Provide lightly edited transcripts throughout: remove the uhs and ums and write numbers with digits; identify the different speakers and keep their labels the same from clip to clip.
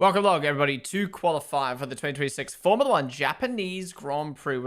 Speaker 1: Welcome along, everybody, to qualify for the 2026 Formula One Japanese Grand Prix.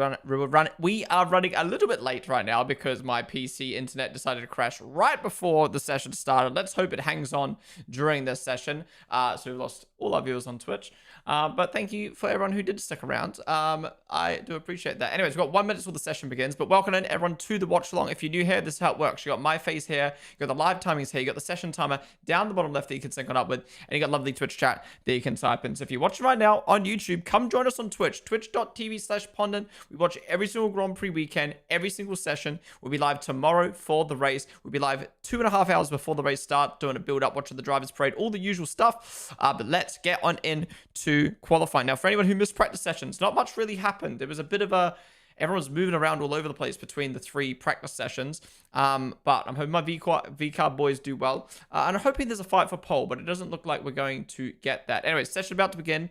Speaker 1: We are running a little bit late right now because my PC internet decided to crash right before the session started. Let's hope it hangs on during this session. So we've lost all our viewers on Twitch. But thank you for everyone who did stick around. I do appreciate that. Anyways, we've got 1 minute till the session begins. But welcome in, everyone, to the watch along. If you're new here, this is how it works. You got my face here. You got the live timings here. You got the session timer down the bottom left that you can sync on up with. And you got lovely Twitch chat that you can type in. So if you're watching right now on YouTube, come join us on Twitch, twitch.tv/Ponden. We watch every single Grand Prix weekend, every single session. We'll be live tomorrow for the race. We'll be live 2.5 hours before the race starts, doing a build-up, watching the drivers' parade, all the usual stuff. But let's get on in to qualifying. Now, for anyone who missed practice sessions, not much really happened. There was a bit of a... Everyone was moving around all over the place between the 3 practice sessions. But I'm hoping my V-Car boys do well. And I'm hoping there's a fight for pole, but it doesn't look like we're going to get that. Anyway, session about to begin.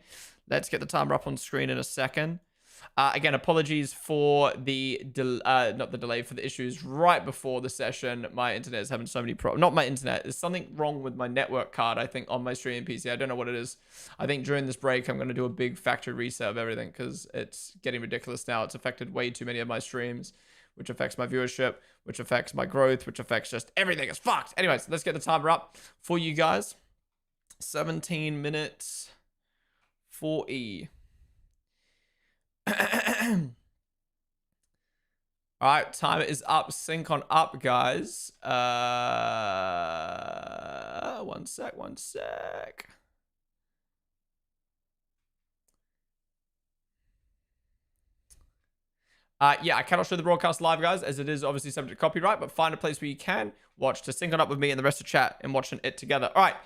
Speaker 1: Let's get the timer up on screen in a second. Again, apologies for the not the delay, for the issues right before the session. My internet is having so many problems. Not my internet. There's something wrong with my network card, I think, on my streaming PC. I don't know what it is. I think during this break, I'm going to do a big factory reset of everything because it's getting ridiculous now. It's affected way too many of my streams, which affects my viewership, which affects my growth, which affects just everything. It's fucked. Anyways, let's get the timer up for you guys. 17 minutes 40. All right, timer is up. Sync on up, guys. One sec. Yeah, I cannot show the broadcast live, guys, as it is obviously subject to copyright, but find a place where you can watch to sync on up with me and the rest of chat and watching it together. All right.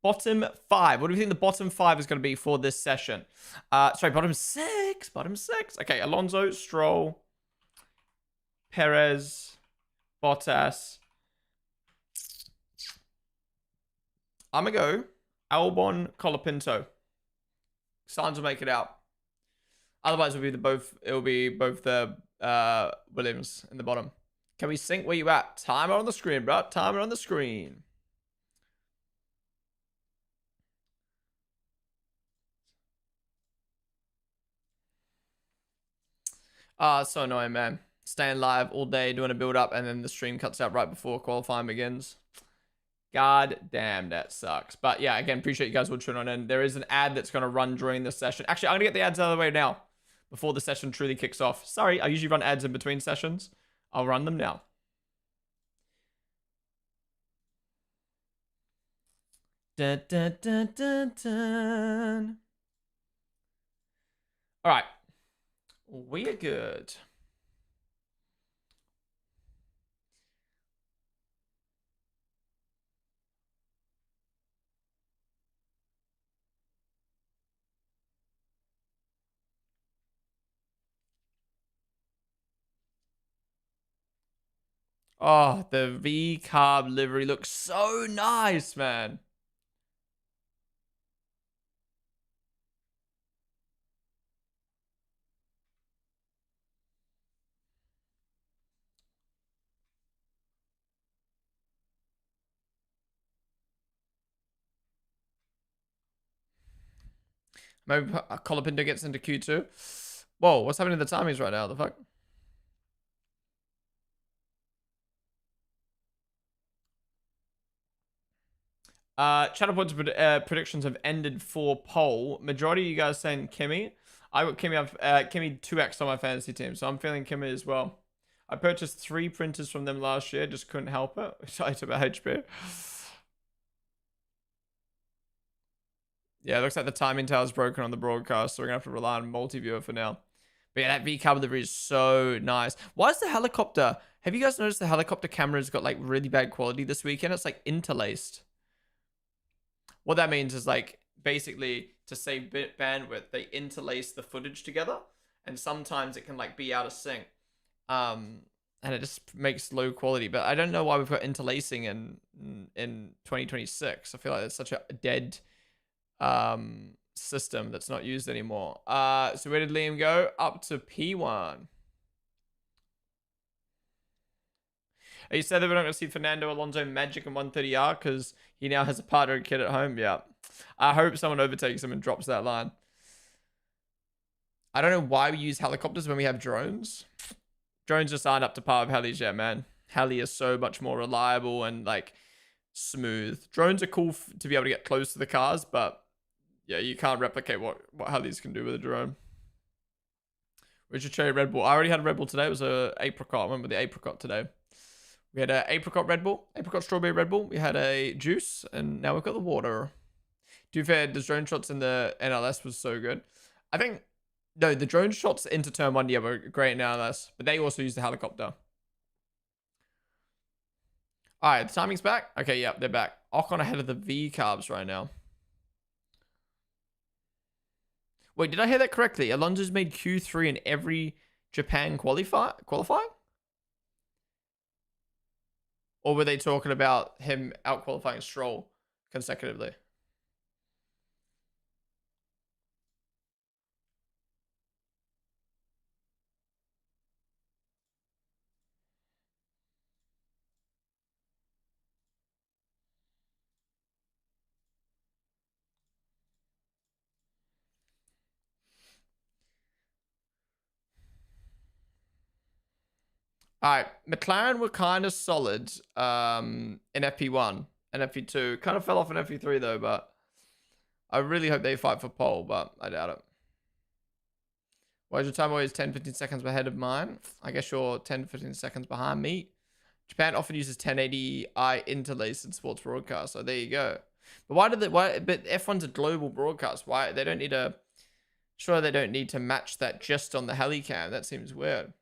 Speaker 1: Bottom 5. What do we think the bottom 5 is going to be for this session? Sorry, bottom 6. Bottom 6. Okay, Alonso, Stroll, Perez, Bottas. I'm going to go Albon, Colapinto. Sainz will make it out. Otherwise, it'll be both the Williams in the bottom. Can we sync where you at? Timer on the screen, bro. Timer on the screen. So annoying, man. Staying live all day, doing a build-up, and then the stream cuts out right before qualifying begins. God damn, that sucks. But yeah, again, appreciate you guys watching on in. There is an ad that's going to run during the session. Actually, I'm going to get the ads out of the way now before the session truly kicks off. Sorry, I usually run ads in between sessions. I'll run them now. Dun, dun, dun, dun, dun. All right. We are good. Oh, the V-Carb livery looks so nice, man. Maybe Colapinto gets into Q2. Whoa, what's happening to the timings right now? The fuck? Channel points predictions have ended for pole. Majority of you guys saying Kimmy. I got Kimmy. Kimmy 2x on my fantasy team, so I'm feeling Kimmy as well. I purchased 3 printers from them last year. Just couldn't help it. Excited about HP. Yeah, it looks like the timing tower is broken on the broadcast, so we're gonna have to rely on multi-viewer for now. But yeah, that V-Carb delivery is so nice. Why is the helicopter... Have you guys noticed the helicopter camera's got like really bad quality this weekend? It's like interlaced. What that means is like basically to save bit bandwidth, they interlace the footage together, and sometimes it can like be out of sync. And it just makes low quality. But I don't know why we've got interlacing in 2026. I feel like it's such a dead system that's not used anymore. So where did Liam go? Up to P1. You said that we're not going to see Fernando Alonso magic in 130R because he now has a partner kid at home. Yeah, I hope someone overtakes him and drops that line. I don't know why we use helicopters when we have drones. Drones just aren't up to par with helis yet, man. Heli is so much more reliable and like smooth. Drones are cool to be able to get close to the cars, but yeah, you can't replicate what helis can do with a drone. Richard Cherry Red Bull. I already had a Red Bull today. It was a apricot. I remember the apricot today. We had a apricot Red Bull, apricot strawberry Red Bull. We had a juice, and now we've got the water. To be fair, the drone shots in the NLS was so good. I think, no, the drone shots into turn 1, yeah, were great in NLS, but they also used the helicopter. All right, the timing's back. Okay, yep, they're back. Ocon ahead of the V carbs right now. Wait, did I hear that correctly? Alonso's made Q3 in every Japan qualifying? Or were they talking about him out-qualifying Stroll consecutively? All right, McLaren were kind of solid in FP1 and FP2. Kind of fell off in FP3 though, but I really hope they fight for pole, but I doubt it. Why is your time always 10, 15 seconds ahead of mine? I guess you're 10, 15 seconds behind me. Japan often uses 1080i interlace in sports broadcast, so there you go. But but F1's a global broadcast. Why they don't need a? Sure, they don't need to match that just on the helicam. That seems weird.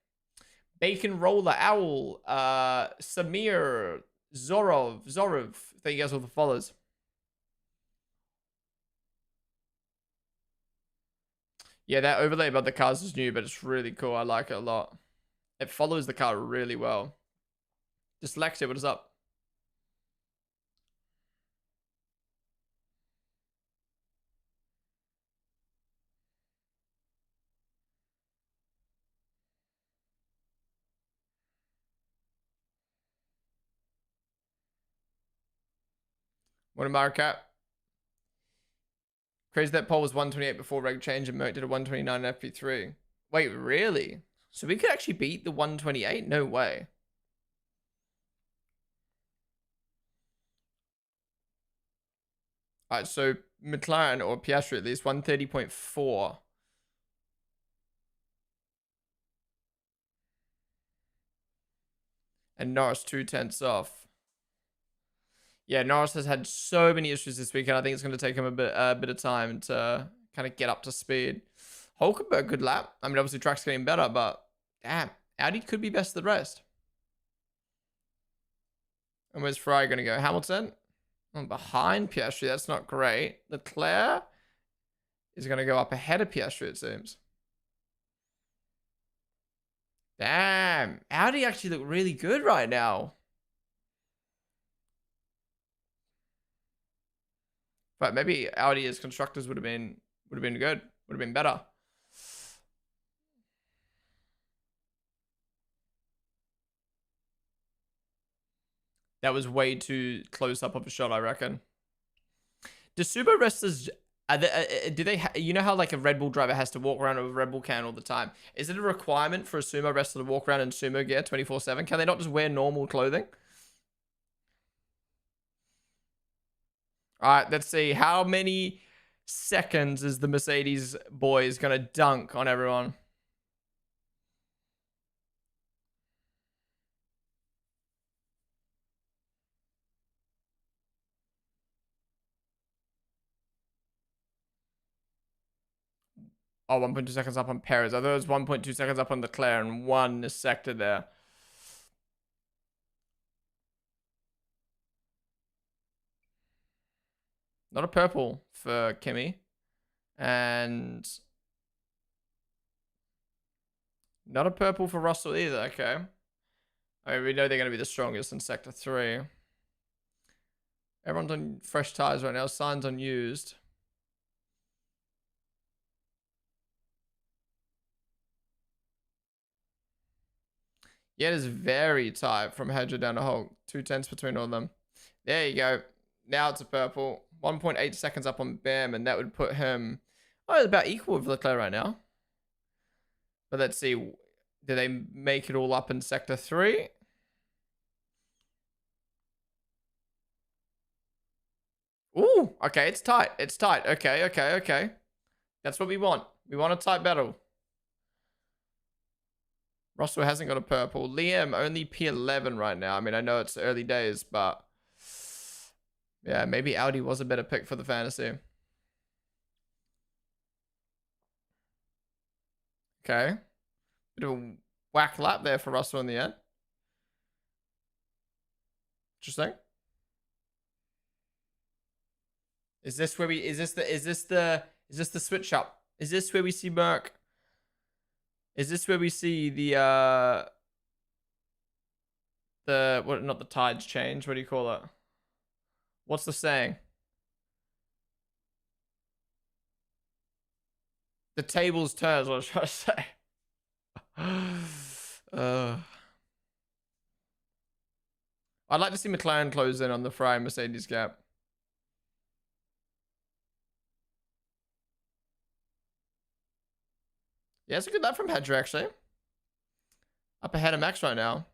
Speaker 1: Bacon Roller Owl, Samir, Zorov. Thank you guys all for followers. Yeah, that overlay above the cars is new, but it's really cool. I like it a lot. It follows the car really well. Dyslexia, what is up? What a Mario Kart. Crazy that pole was 128 before reg change and Merc did a 129 in FP3. Wait, really? So we could actually beat the 128? No way. Alright, so McLaren, or Piastri at least, 130.4. And Norris 2/10 off. Yeah, Norris has had so many issues this weekend. I think it's going to take him a bit of time to kind of get up to speed. Hulkenberg, good lap. I mean, obviously, track's getting better, but damn, Audi could be best of the rest. And where's Ferrari going to go? Hamilton? Behind Piastri, that's not great. Leclerc is going to go up ahead of Piastri, it seems. Damn, Audi actually look really good right now. But maybe Audi as constructors would have been good, would have been better. That was way too close up of a shot, I reckon. Do sumo wrestlers, do they, you know how like a Red Bull driver has to walk around with a Red Bull can all the time? Is it a requirement for a sumo wrestler to walk around in sumo gear 24/7? Can they not just wear normal clothing? All right, let's see. How many seconds is the Mercedes boys going to dunk on everyone? Oh, 1.2 seconds up on Perez. I thought it was 1.2 seconds up on Leclerc and 1 sector there. Not a purple for Kimi. And not a purple for Russell either. Okay. I mean, we know they're going to be the strongest in Sector 3. Everyone's on fresh tires right now. Signs unused. Yeah, it is very tight from Hedger down to Hulk. 2/10 between all of them. There you go. Now it's a purple. 1.8 seconds up on Bam, and that would put him about equal with Leclerc right now. But let's see, do they make it all up in Sector 3? Ooh, okay, it's tight. It's tight. Okay, okay, okay. That's what we want. We want a tight battle. Russell hasn't got a purple. Liam, only P11 right now. I mean, I know it's early days, but yeah, maybe Audi was a better pick for the fantasy. Okay. Bit of a whack lap there for Russell in the end. Interesting. Is this where we is this the switch up? Is this where we see Merc? Is this where we see the what, not the tides change, what do you call it? What's the saying? The tables turn is what I was trying to say. I'd like to see McLaren close in on the Ferrari Mercedes gap. Yeah, it's a good lap from Hedger, actually. Up ahead of Max right now.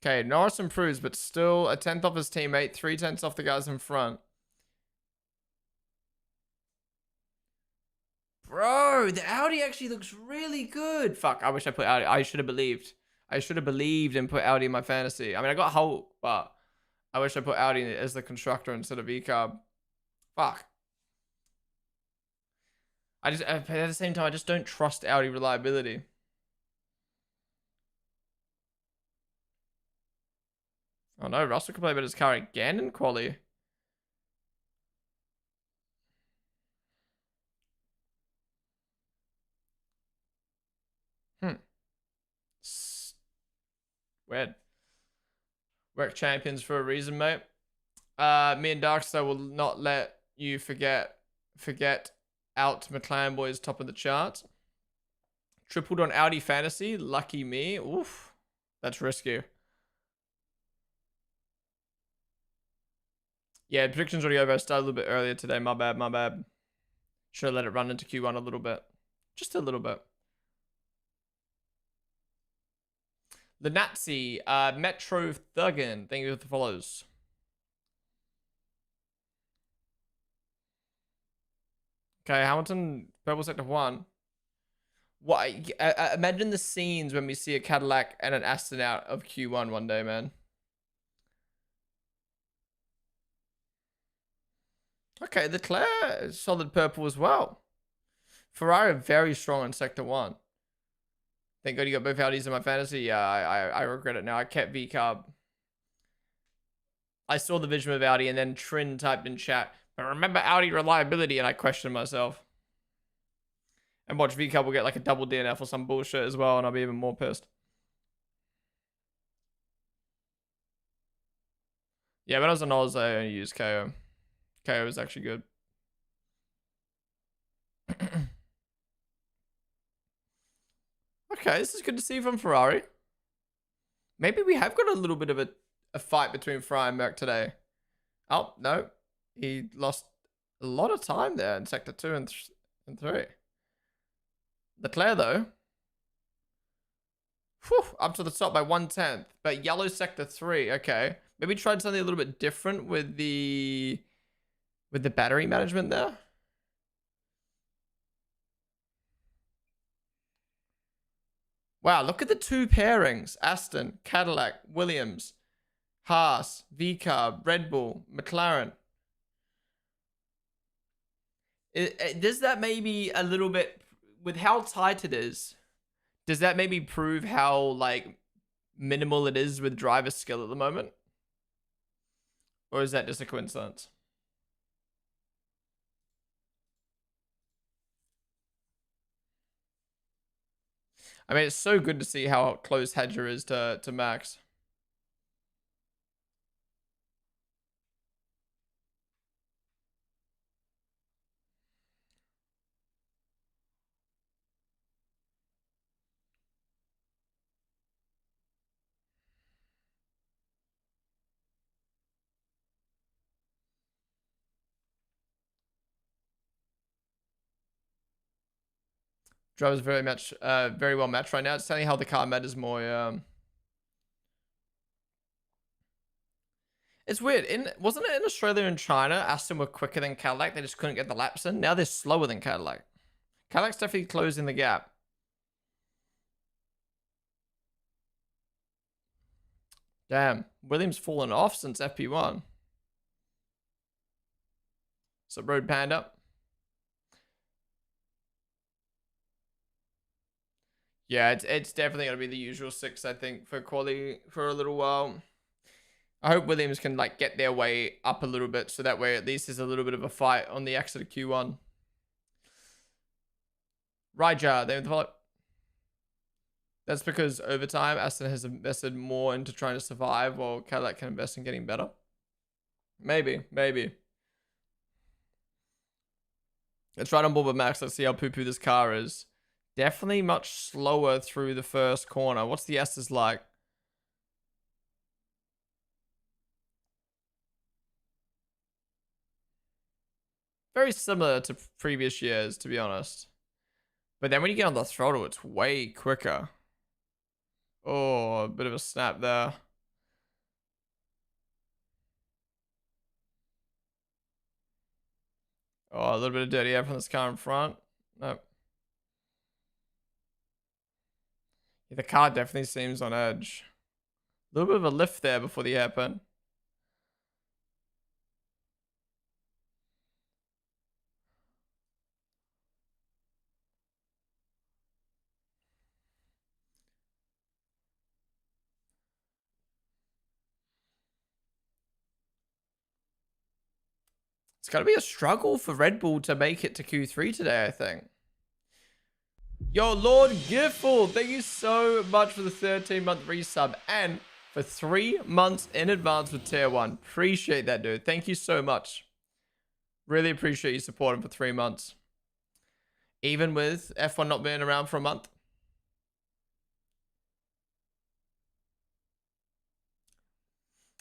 Speaker 1: Okay, Norris improves, but still a 10th off his teammate, 3/10 off the guys in front. Bro, the Audi actually looks really good. Fuck, I wish I put Audi. I should have believed. I should have believed and put Audi in my fantasy. I mean, I got hope, but I wish I put Audi as the constructor instead of ECARB. Fuck. At the same time, I just don't trust Audi reliability. Oh no, Russell could play better his car again in quali. Hmm. Weird. We're champions for a reason, mate. Me and Darkstar will not let you forget out McLaren boys top of the chart. Tripled on Audi fantasy. Lucky me. Oof. That's risky. Yeah, predictions already over. I started a little bit earlier today. My bad, my bad. Should have let it run into Q1 a little bit. Just a little bit. The Nazi, Metro Thuggin. Thank you for the follows. Okay, Hamilton, purple sector 1. What? Imagine the scenes when we see a Cadillac and an Aston out of Q1 one day, man. Okay, Leclerc solid purple as well. Ferrari very strong in sector 1. Thank God you got both Audis in my fantasy. Yeah, I regret it now. I kept V-Carb. I saw the vision of Audi and then Trin typed in chat, but remember Audi reliability, and I questioned myself. And watch V-Carb will get like a double DNF or some bullshit as well, and I'll be even more pissed. Yeah, when I was on Oz, I only used KO. KO is actually good. Okay, this is good to see from Ferrari. Maybe we have got a little bit of a fight between Ferrari and Merc today. Oh, no. He lost a lot of time there in Sector 2 and 3. Leclerc, though. Whew, up to the top by 1/10. But yellow Sector 3, okay. Maybe tried something a little bit different with the battery management there. Wow, look at the two pairings. Aston, Cadillac, Williams, Haas, V-Carb, Red Bull, McLaren. Does that maybe a little bit, with how tight it is, does that maybe prove how, like, minimal it is with driver skill at the moment? Or is that just a coincidence? I mean, it's so good to see how close Hedger is to Max. Drivers very well matched right now. It's telling how the car matters more. It's weird. Wasn't it in Australia and China, Aston were quicker than Cadillac? They just couldn't get the laps in. Now they're slower than Cadillac. Cadillac's definitely closing the gap. Damn, Williams fallen off since FP1. So Road Panda. Yeah, it's definitely gonna be the usual 6, I think, for quali for a little while. I hope Williams can like get their way up a little bit, so that way at least there's a little bit of a fight on the exit of Q1. Raja, they follow. That's because over time, Aston has invested more into trying to survive, while Cadillac can invest in getting better. Maybe. Let's ride on board with Max. Let's see how poo-poo this car is. Definitely much slower through the first corner. What's the S's like? Very similar to previous years, to be honest. But then when you get on the throttle, it's way quicker. Oh, a bit of a snap there. Oh, a little bit of dirty air from this car in front. Nope. Yeah, the car definitely seems on edge. A little bit of a lift there before the hairpin. It's got to be a struggle for Red Bull to make it to Q3 today, I think. Yo, Lord Giffle, thank you so much for the 13-month resub and for 3 months in advance with Tier 1. Appreciate that, dude. Thank you so much. Really appreciate you supporting for 3 months. Even with F1 not being around for a month.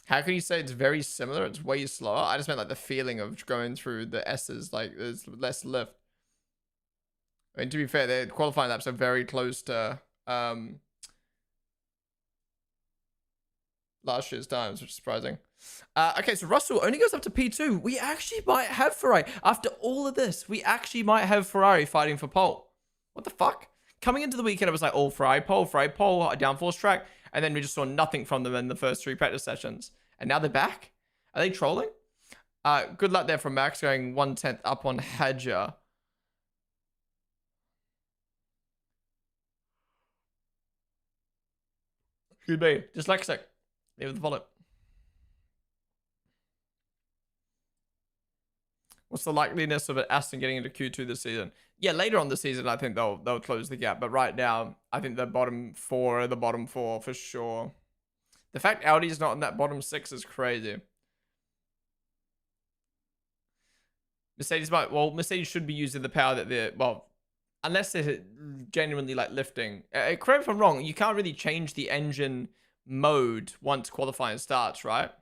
Speaker 1: How can you say it's very similar? It's way slower. I just meant like the feeling of going through the S's, like there's less lift. I mean, to be fair, their qualifying laps are very close to last year's times, which is surprising. Okay, so Russell only goes up to P2. We actually might have Ferrari. After all of this, we actually might have Ferrari fighting for pole. What the fuck? Coming into the weekend, it was like, oh, Ferrari pole, downforce track. And then we just saw nothing from them in the first 3 practice sessions. And now they're back? Are they trolling? Good luck there from Max, going 1/10 up on Hadja. Could be. Dyslexic. Leave the bullet. What's the likeliness of Aston getting into Q2 this season? Yeah, later on this season, I think they'll close the gap. But right now, I think the bottom 4 are the bottom 4 for sure. The fact Audi's not in that bottom 6 is crazy. Mercedes should be using the power that they're, unless they're genuinely like lifting. Correct me if I'm wrong, you can't really change the engine mode once qualifying starts, right?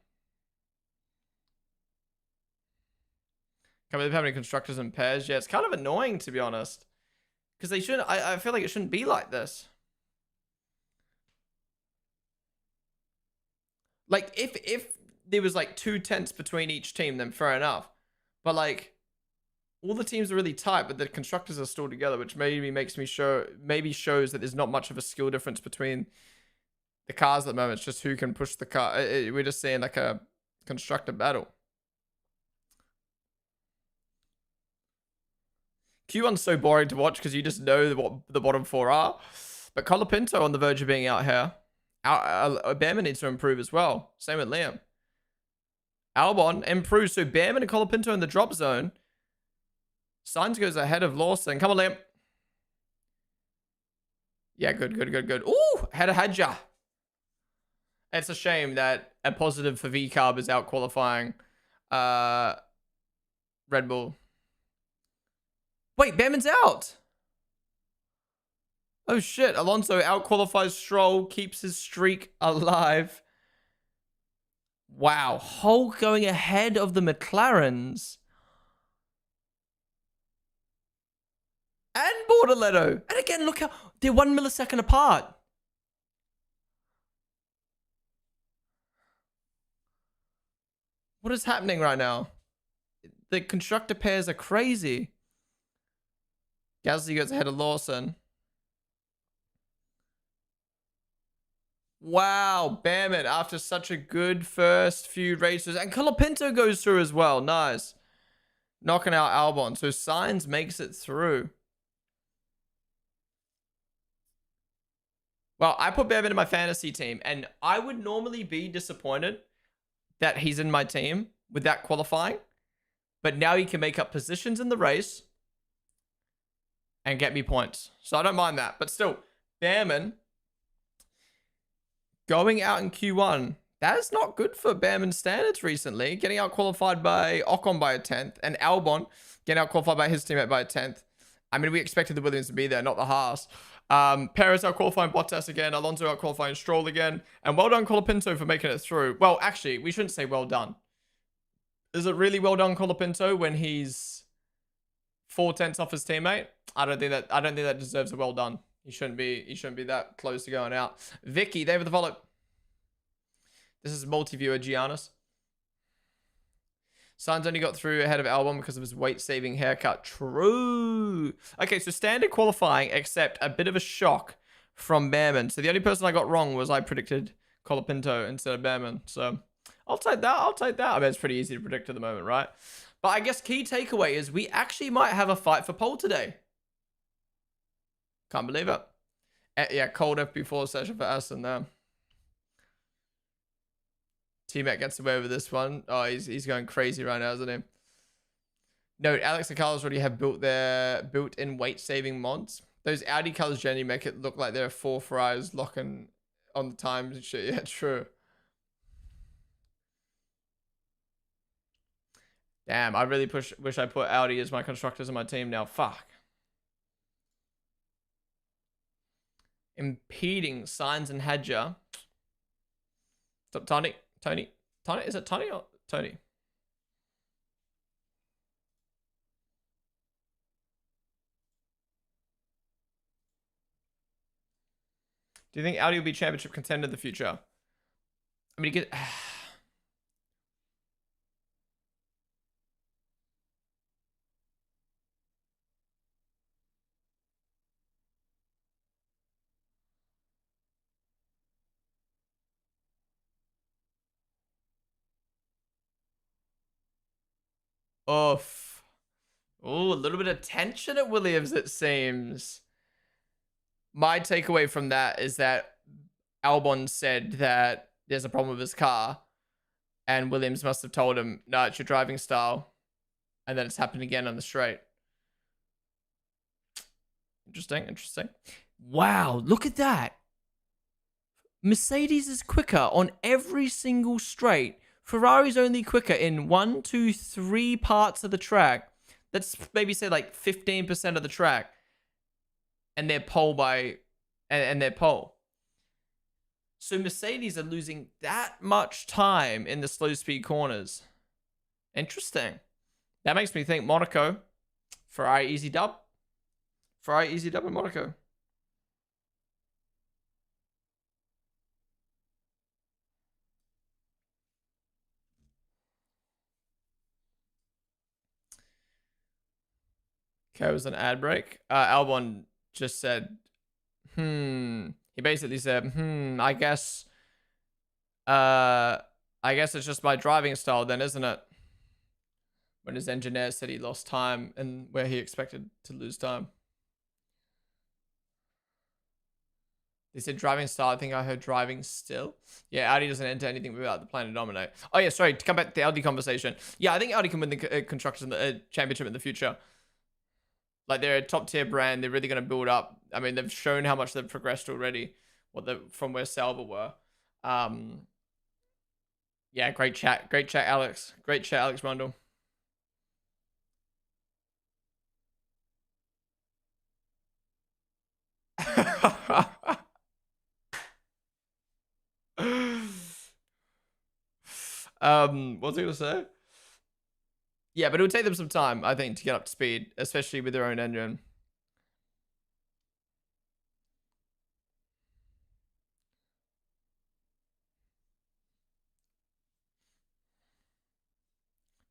Speaker 1: Can't believe how many constructors and pairs. Yeah, it's kind of annoying, to be honest. Because they shouldn't, I feel like it shouldn't be like this. Like, if there was like 2 tenths between each team, then fair enough. But like, all the teams are really tight, but the constructors are still together, which maybe shows that there's not much of a skill difference between the cars at the moment. It's just who can push the car. We're just seeing like a constructor battle. Q1's so boring to watch because you just know what the bottom 4 are. But Colapinto on the verge of being out here. Behrman needs to improve as well. Same with Liam. Albon improves. So Behrman and Colapinto in the drop zone. Sainz goes ahead of Lawson. Come on, Liam. Yeah, good. Ooh, ahead of Hadja. It's a shame that a positive for VCarb is out qualifying Red Bull. Wait, Behrman's out. Oh shit, Alonso out-qualifies Stroll, keeps his streak alive. Wow, Hulk going ahead of the McLarens. And Bortoletto. And again, look how they're 1 millisecond apart. What is happening right now? The constructor pairs are crazy. Gasly goes ahead of Lawson. Wow, Behrman after such a good first few races. And Colapinto goes through as well. Nice. Knocking out Albon. So Sainz makes it through. Well, I put Behrman in my fantasy team, and I would normally be disappointed that he's in my team with that qualifying. But now he can make up positions in the race and get me points. So I don't mind that. But still, Behrman going out in Q1, that is not good for Behrman's standards recently. Getting out qualified by Ocon by a 10th, and Albon getting out qualified by his teammate by a 10th. I mean, we expected the Williams to be there, not the Haas. Perez out qualifying Bottas again. Alonso out qualifying Stroll again. And well done Colapinto for making it through. Well, actually, we shouldn't say well done. Is it really well done Colapinto when he's 4/10 off his teammate? I don't think that deserves a well done. He shouldn't be that close to going out. Vicky, David the follow. This is multi-viewer Giannis. Sainz only got through ahead of Albon because of his weight-saving haircut. True. Okay, so standard qualifying, except a bit of a shock from Behrman. So the only person I got wrong was I predicted Colapinto instead of Behrman. So I'll take that. I mean, it's pretty easy to predict at the moment, right? But I guess key takeaway is we actually might have a fight for pole today. Can't believe it. Yeah, cold FP4 session for Aston there. T-Mac gets away with this one. Oh, he's going crazy right now, isn't he? No, Alex and Carlos already have built-in weight-saving mods. Those Audi colors generally make it look like there are 4 Ferraris locking on the times and shit. Yeah, true. Damn, I really wish I put Audi as my constructors on my team now. Fuck. Impeding Sainz and Hadjar. Stop, Tony. Is it Tony or Tony? Do you think Audi will be championship contender in the future? I mean, you get... Oof. Oh, a little bit of tension at Williams, it seems. My takeaway from that is that Albon said that there's a problem with his car, and Williams must have told him, no, it's your driving style, and then it's happened again on the straight. Interesting. Wow, look at that. Mercedes is quicker on every single straight. Ferrari's only quicker in 1, 2, 3 parts of the track. That's maybe say like 15% of the track. And they're pole by... And they're pole. So Mercedes are losing that much time in the slow speed corners. Interesting. That makes me think Monaco. Ferrari easy dub. Ferrari easy dub in Monaco. Okay, it was an ad break. Albon just said, He basically said, I guess it's just my driving style then, isn't it? When his engineer said he lost time and where he expected to lose time. They said driving style. I think I heard driving still. Yeah, Audi doesn't enter anything without the plan to dominate. Oh yeah, sorry, to come back to the Audi conversation. Yeah, I think Audi can win the constructors in the championship in the future. Like, they're a top tier brand. They're really going to build up. I mean, they've shown how much they've progressed already. From where Sauber were. Yeah, great chat, Alex. Great chat, Alex Rundle. What was I gonna say? Yeah, but it would take them some time, I think, to get up to speed, especially with their own engine.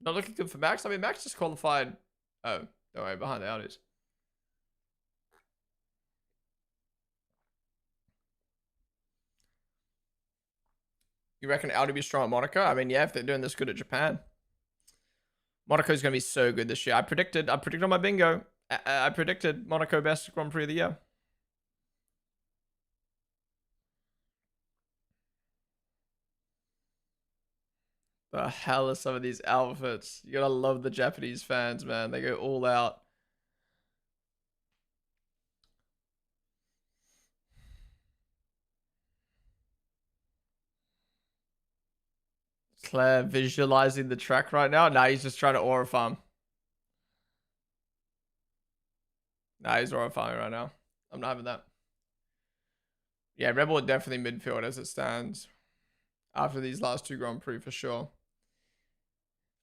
Speaker 1: Not looking good for Max. I mean, Max just qualified. Oh, don't worry, behind the Audis. You reckon Audi be strong at Monaco? I mean, yeah, if they're doing this good at Japan. Monaco's going to be so good this year. I predicted on my bingo. I predicted Monaco best Grand Prix of the year. The hell are some of these outfits? You gotta love the Japanese fans, man. They go all out. Claire visualizing the track right now. Nah, he's just trying to aura farm. Nah, he's aura farming right now. I'm not having that. Yeah, Red Bull definitely midfield as it stands. After these last two Grand Prix for sure.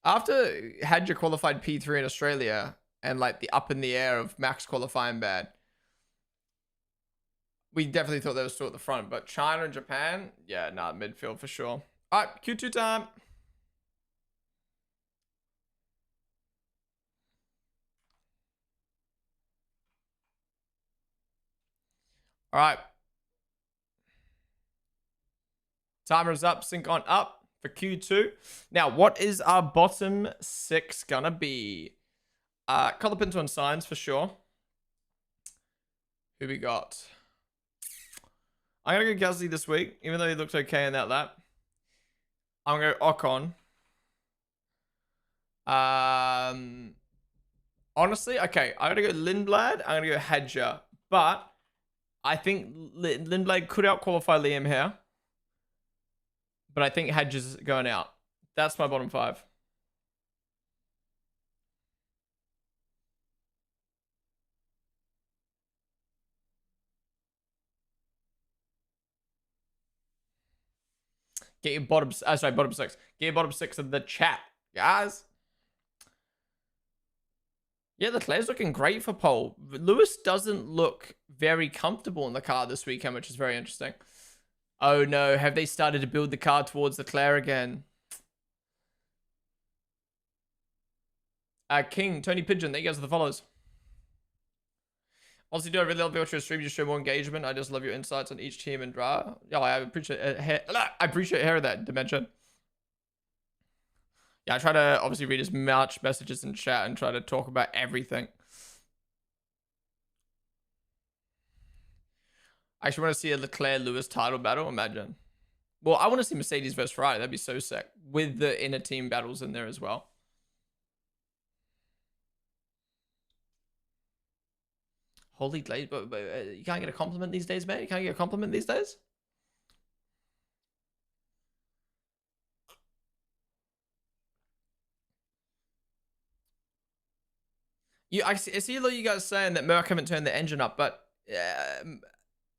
Speaker 1: After Hadja qualified P3 in Australia and like the up in the air of Max qualifying bad, we definitely thought they were still at the front. But China and Japan, yeah, nah, midfield for sure. All right, Q2 time. All right. Timer's up, sync on up for Q2. Now, what is our bottom 6 gonna be? Color Pinto and Signs for sure. Who we got? I'm gonna go Gasly this week, even though he looked okay in that lap. I'm gonna go Ocon. Honestly, okay, I'm gonna go Lindblad. I'm gonna go Hadja, but I think Lindblad could out-qualify Liam here. But I think Hadja's going out. That's my bottom 5. Get your bottom 6. Get your bottom 6 in the chat, guys. Yeah, Leclerc's looking great for pole. Lewis doesn't look very comfortable in the car this weekend, which is very interesting. Oh no, have they started to build the car towards Leclerc again? King, Tony Pigeon, there you guys are the follows. Also, do I really love your stream? You show more engagement. I just love your insights on each team and draw. Yeah, I appreciate hearing that dimension. Yeah, I try to obviously read as much messages in chat and try to talk about everything. I actually want to see a Leclerc-Lewis title battle. Imagine. Well, I want to see Mercedes versus Ferrari. That'd be so sick. With the inner team battles in there as well. Holy glaze, but you can't get a compliment these days, man. You can't get a compliment these days. I see a lot of you guys saying that Merc haven't turned the engine up, but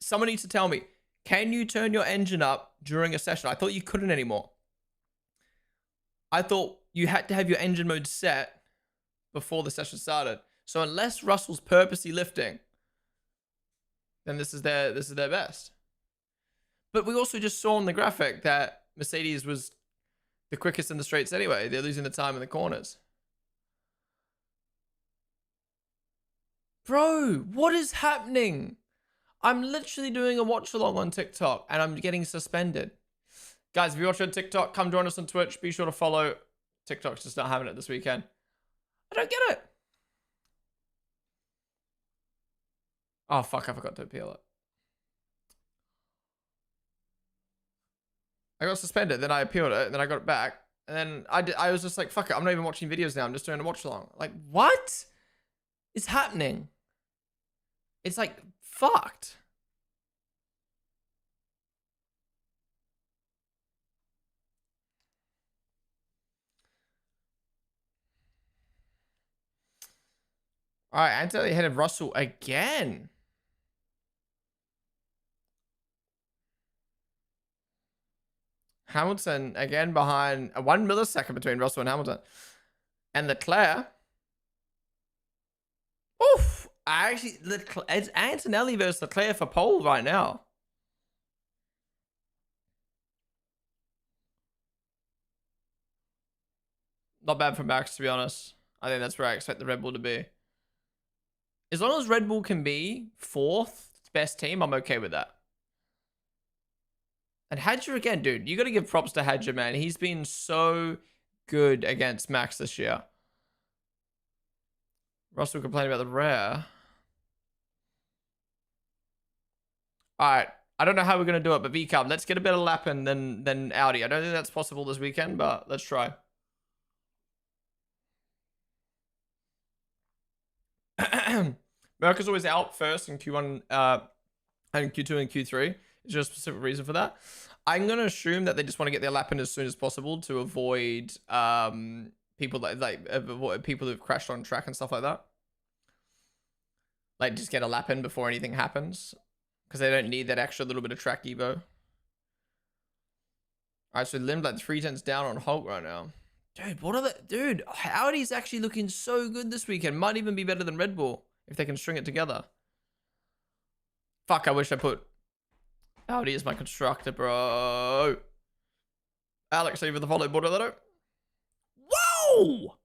Speaker 1: someone needs to tell me, can you turn your engine up during a session? I thought you couldn't anymore. I thought you had to have your engine mode set before the session started. So unless Russell's purposely lifting, then this is their best. But we also just saw on the graphic that Mercedes was the quickest in the straights anyway. They're losing the time in the corners. Bro, what is happening? I'm literally doing a watch along on TikTok and I'm getting suspended. Guys, if you're watching on TikTok, come join us on Twitch. Be sure to follow. TikTok's just not having it this weekend. I don't get it. Oh, fuck, I forgot to appeal it. I got suspended, then I appealed it, and then I got it back. And then I was just like, fuck it, I'm not even watching videos now. I'm just doing a watch along. Like, what is happening? It's like, fucked. All right, Anthony ahead of Russell again. Hamilton again behind 1 millisecond between Russell and Hamilton. And Leclerc. Oof. It's Antonelli versus Leclerc for pole right now. Not bad for Max, to be honest. I think that's where I expect the Red Bull to be. As long as Red Bull can be 4th best team, I'm okay with that. And Hadja again, dude. You got to give props to Hadja, man. He's been so good against Max this year. Russell complaining about the rare. All right. I don't know how we're going to do it, but VCub, let's get a better lap in than Audi. I don't think that's possible this weekend, but let's try. Merc is always out first in Q1 and Q2 and Q3. Is there a specific reason for that? I'm going to assume that they just want to get their lap in as soon as possible to avoid people people who've crashed on track and stuff like that. Like, just get a lap in before anything happens. Because they don't need that extra little bit of track evo. Alright, so Lim's like 3 tenths down on Hulk right now. Dude, what are the... Dude, Audi's actually looking so good this weekend. Might even be better than Red Bull. If they can string it together. Fuck, I wish I put Audi as my constructor, bro. Alex, over the follow border. Whoa!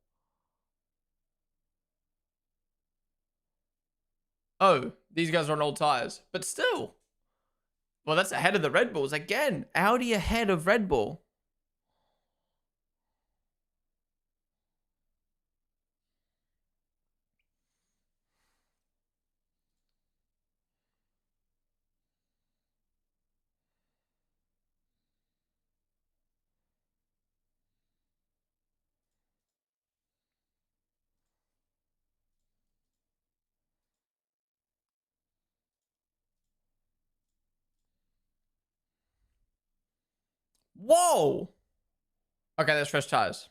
Speaker 1: Oh, these guys are on old tires. But still. Well, that's ahead of the Red Bulls. Again, Audi ahead of Red Bull. Whoa! Okay, that's fresh tires.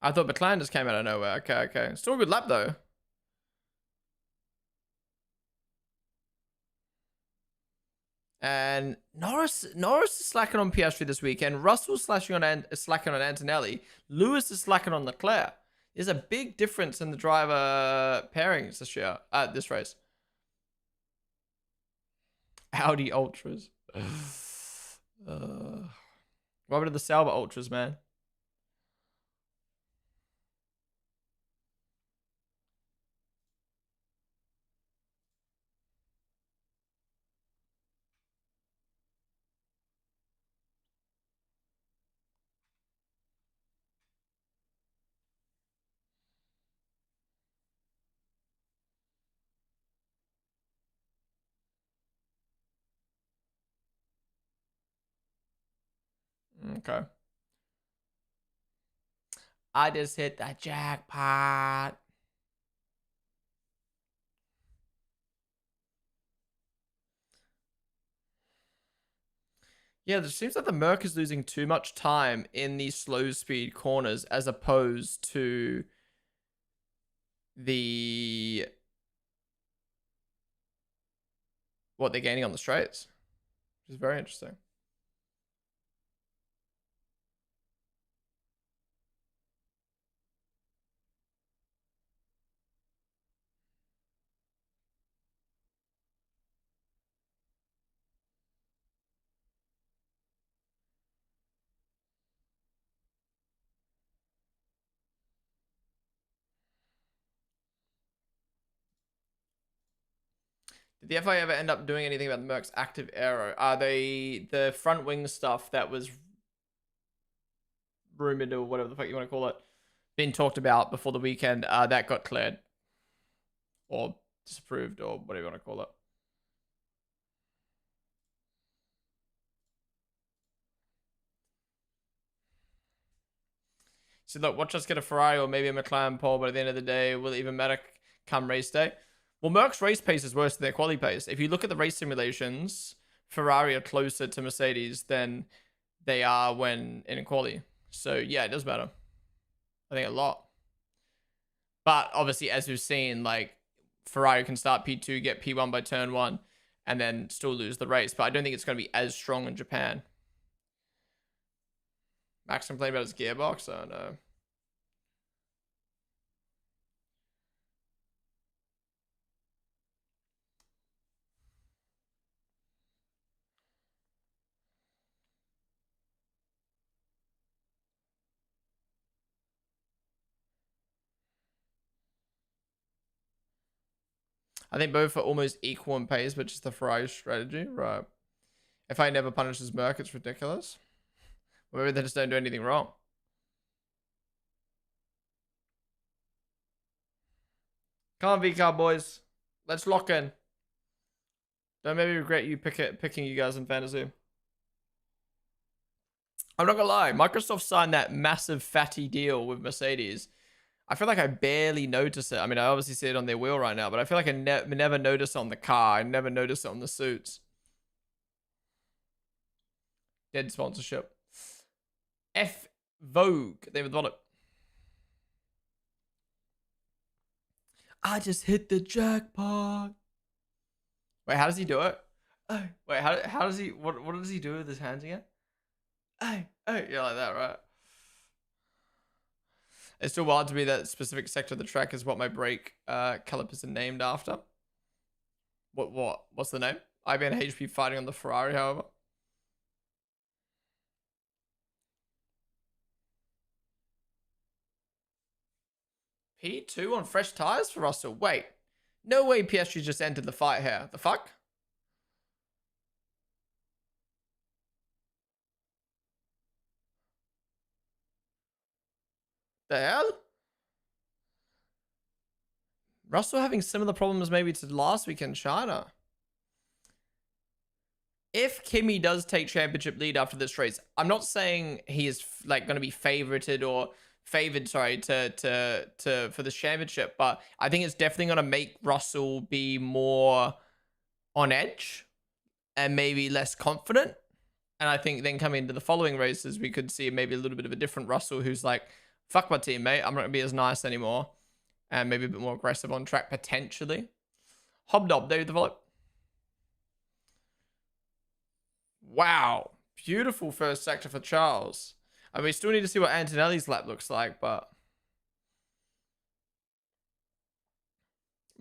Speaker 1: I thought McLaren just came out of nowhere. Okay. Still a good lap, though. And Norris is slacking on Piastri this weekend. Russell's slacking on Antonelli. Lewis is slacking on Leclerc. There's a big difference in the driver pairings this year, this race. Audi Ultras. What happened to the Sauber Ultras, man? Okay. I just hit the jackpot. Yeah, it seems like the Merc is losing too much time in these slow speed corners as opposed to the what they're gaining on the straights, which is very interesting. Did the FI ever end up doing anything about the Merc's active aero? Are they the front wing stuff that was rumored or whatever the fuck you want to call it, been talked about before the weekend? That got cleared or disapproved or whatever you want to call it. So look, watch us get a Ferrari or maybe a McLaren pole, but at the end of the day, will it even matter come race day? Well, Merc's race pace is worse than their quali pace. If you look at the race simulations, Ferrari are closer to Mercedes than they are when in quali. So yeah, it does matter. I think a lot. But obviously, as we've seen, like Ferrari can start P2, get P1 by turn 1, and then still lose the race. But I don't think it's going to be as strong in Japan. Max complained about his gearbox? Oh no. I think both are almost equal in pace, but just the Ferrari strategy, right? If I never punishes Merc, it's ridiculous. Maybe they just don't do anything wrong. Come on, VCAR boys. Let's lock in. Don't maybe regret you picking you guys in fantasy. I'm not gonna lie, Microsoft signed that massive fatty deal with Mercedes. I feel like I barely notice it. I mean, I obviously see it on their wheel right now, but I feel like I never notice it on the car. I never notice it on the suits. Dead sponsorship. F Vogue. They would want it. I just hit the jackpot. Wait, how does he do it? Oh, wait, how does he? What does he do with his hands again? Oh, yeah, like that, right? It's still wild to me that specific sector of the track is what my brake calipers are named after. What's the name? IBM HP fighting on the Ferrari, however. P2 on fresh tires for Russell. Wait, no way PSG just entered the fight here. The fuck? The hell? Russell having similar problems maybe to last week in China. If Kimi does take championship lead after this race, I'm not saying he is like going to be favorited or favored, sorry, to for the championship, but I think it's definitely going to make Russell be more on edge and maybe less confident. And I think then coming into the following races, we could see maybe a little bit of a different Russell who's like, fuck my teammate, I'm not going to be as nice anymore. And maybe a bit more aggressive on track, potentially. Hobnob, David the Volley. Wow. Beautiful first sector for Charles. I mean, we still need to see what Antonelli's lap looks like, but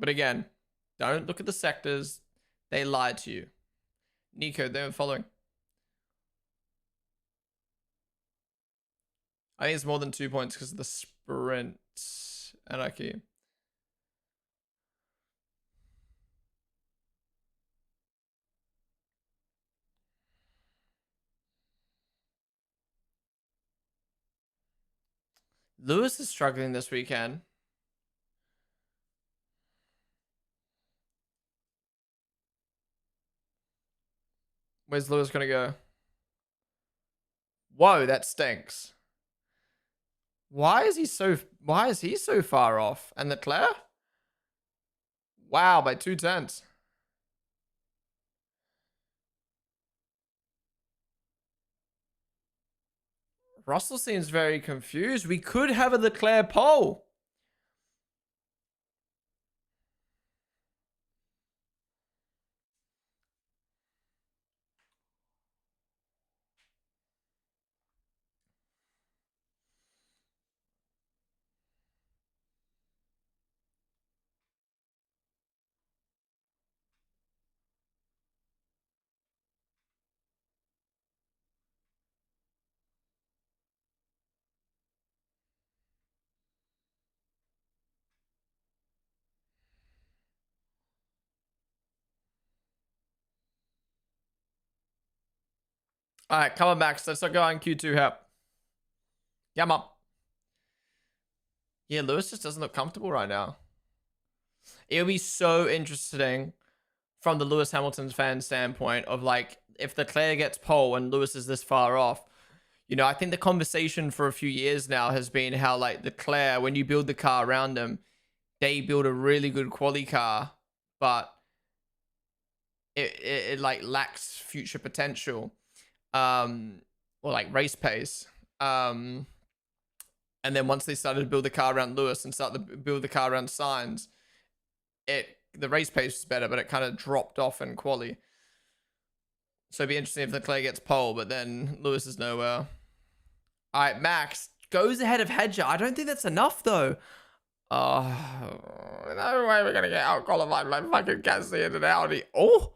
Speaker 1: again, don't look at the sectors. They lied to you. Nico, they were following. I think it's more than 2 points because of the sprint anarchy. Lewis is struggling this weekend. Where's Lewis gonna go? Whoa, that stinks. Why is he so far off? And Leclerc? Wow, by 2/10. Russell seems very confused. We could have a Leclerc pole. All right, come on, Max. Let's not go on Q2 help. Yeah, mom. Yeah, Lewis just doesn't look comfortable right now. It'll be so interesting from the Lewis Hamilton's fan standpoint of like, if Leclerc gets pole and Lewis is this far off, you know, I think the conversation for a few years now has been how like Leclerc, when you build the car around them, they build a really good quali car, but it like lacks future potential, or like race pace. And then once they started to build the car around Lewis and start to build the car around Sainz, the race pace was better, but it kind of dropped off in quali. So it'd be interesting if Leclerc gets pole, but then Lewis is nowhere. All right, Max goes ahead of Hedger. I don't think that's enough, though. No way we're going to get out qualified like fucking Gasly in an Audi. Oh.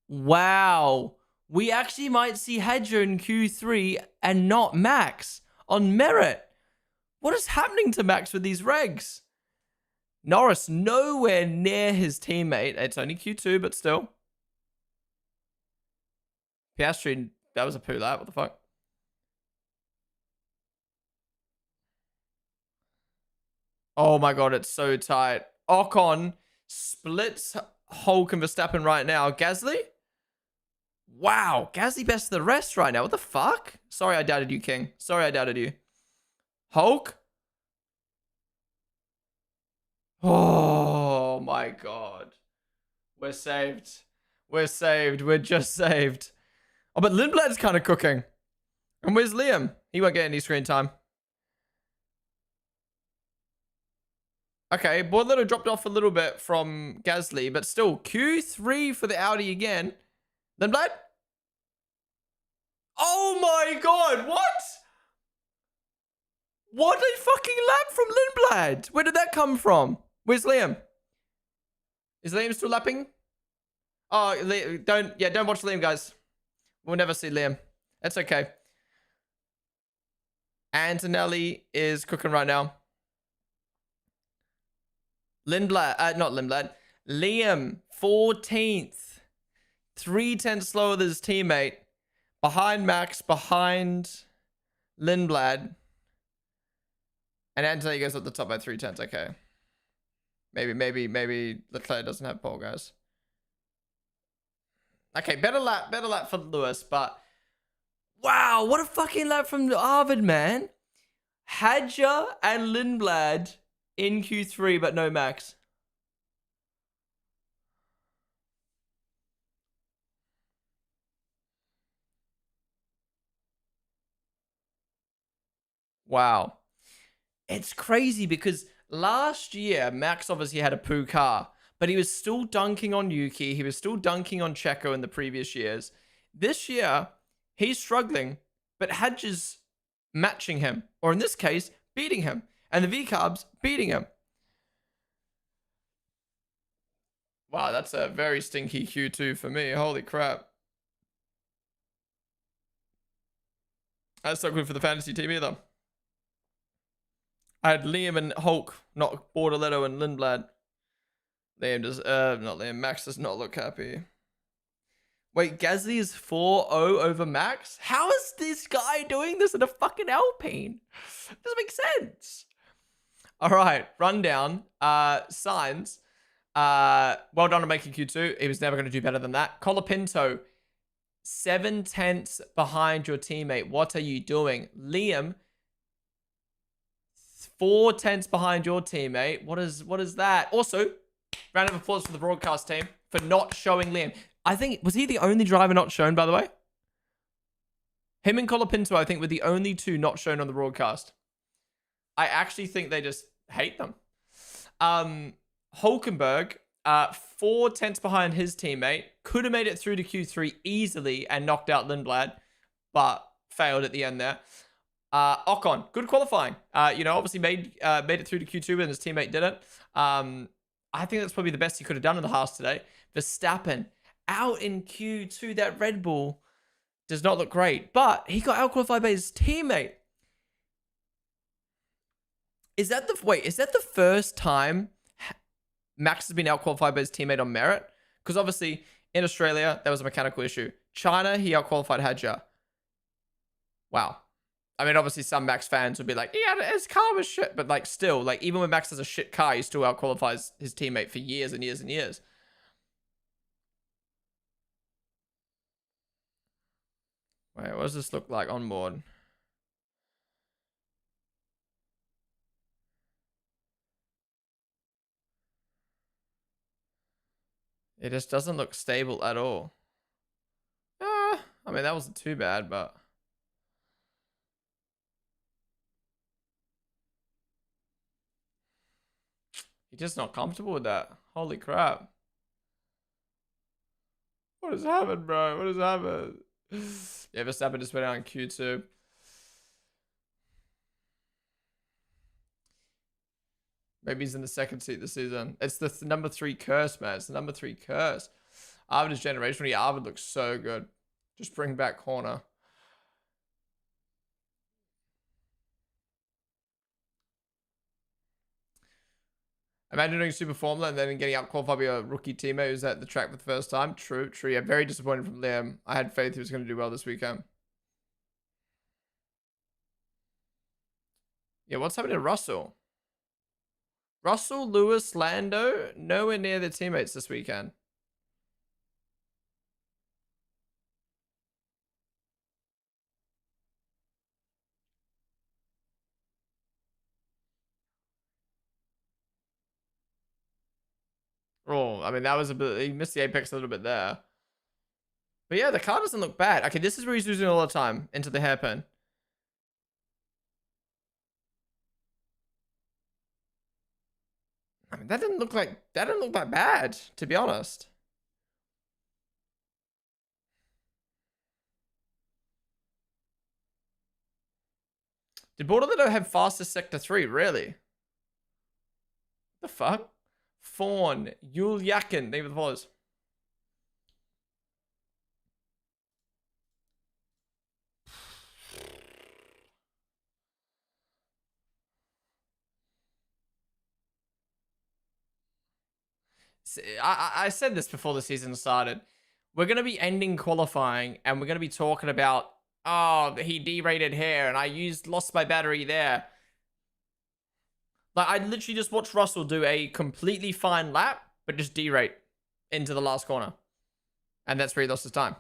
Speaker 1: Wow. We actually might see Hedger in Q3 and not Max on merit. What is happening to Max with these regs? Norris nowhere near his teammate. It's only Q2, but still. Piastri, that was a poo lap. What the fuck? Oh my god, it's so tight. Ocon splits Hulk and Verstappen right now. Gasly? Wow, Gasly best of the rest right now. What the fuck? Sorry I doubted you, King. Sorry I doubted you. Hulk? Oh my god. We're saved. We're saved. We're just saved. Oh, but Lindblad's kind of cooking. And where's Liam? He won't get any screen time. Okay, Bordello dropped off a little bit from Gasly, but still, Q3 for the Audi again. Lindblad? Oh my god, what? What a fucking lap from Lindblad! Where did that come from? Where's Liam? Is Liam still lapping? Oh, don't watch Liam, guys. We'll never see Liam. That's okay. Antonelli is cooking right now. Lindblad, not Lindblad. Liam, 14th. 3 tenths slower than his teammate. Behind Max, behind Lindblad. And Antonelli goes up the top by 3 tenths. Okay. Maybe Leclerc doesn't have pole, guys. Okay, better lap for Lewis, but wow, what a fucking lap from Arvid, man. Hadja and Lindblad in Q3, but no Max. Wow. It's crazy because last year, Max obviously had a poo car, but he was still dunking on Yuki. He was still dunking on Checo in the previous years. This year, he's struggling, but Hadja's matching him, or in this case, beating him. And the V-Carb's beating him. Wow, that's a very stinky Q2 for me. Holy crap. That's not good for the fantasy team either. I had Liam and Hulk, not Bordello and Lindblad. Liam does, not Liam. Max does not look happy. Wait, Gasly is 4-0 over Max? How is this guy doing this in a fucking Alpine? Doesn't make sense. All right, rundown. Signs. Well done on making Q2. He was never going to do better than that. Colapinto, 7 tenths behind your teammate. What are you doing? Liam, 4 tenths behind your teammate. What is that? Also, round of applause for the broadcast team for not showing Liam. I think, was he the only driver not shown, by the way? Him and Colapinto, I think, were the only two not shown on the broadcast. I actually think they just hate them. Hulkenberg, 4 tenths behind his teammate. Could have made it through to Q3 easily and knocked out Lindblad, but failed at the end there. Ocon, good qualifying. Obviously made it through to Q2 when his teammate didn't. I think that's probably the best he could have done in the Haas today. Verstappen, out in Q2. That Red Bull does not look great, but he got out-qualified by his teammate. Is that the first time Max has been out-qualified by his teammate on merit? Because obviously, in Australia, there was a mechanical issue. China, he out-qualified Hadja. Wow. I mean, obviously, some Max fans would be like, yeah, his car was shit. But, like, still, like, even when Max has a shit car, he still out-qualifies his teammate for years and years and years. Wait, what does this look like on board? It just doesn't look stable at all. I mean, that wasn't too bad, but... He's just not comfortable with that. Holy crap. What has happened, bro? What has happened? Yeah, Verstappen just went out in Q2. Maybe he's in the second seat this season. It's the number 3 curse, man. It's the number 3 curse. Arvid is generationally. Arvid looks so good. Just bring back corner. Imagine doing Super Formula and then getting out qualified by a rookie teammate who's at the track for the first time. True, true. Yeah, very disappointed from Liam. I had faith he was going to do well this weekend. Yeah, what's happening to Russell? Russell, Lewis, Lando, nowhere near their teammates this weekend. Oh, I mean, that was a bit, he missed the apex a little bit there. But yeah, the car doesn't look bad. Okay, this is where he's losing all the time into the hairpin. I mean, that didn't look that bad, to be honest. Did Bordelito have fastest sector 3, really? The fuck? Fawn, Yul Yakin, name of the followers. I said this before the season started. We're going to be ending qualifying and we're going to be talking about, oh, he derated here and lost my battery there. Like, I literally just watched Russell do a completely fine lap, but just derate into the last corner. And that's where he lost his time.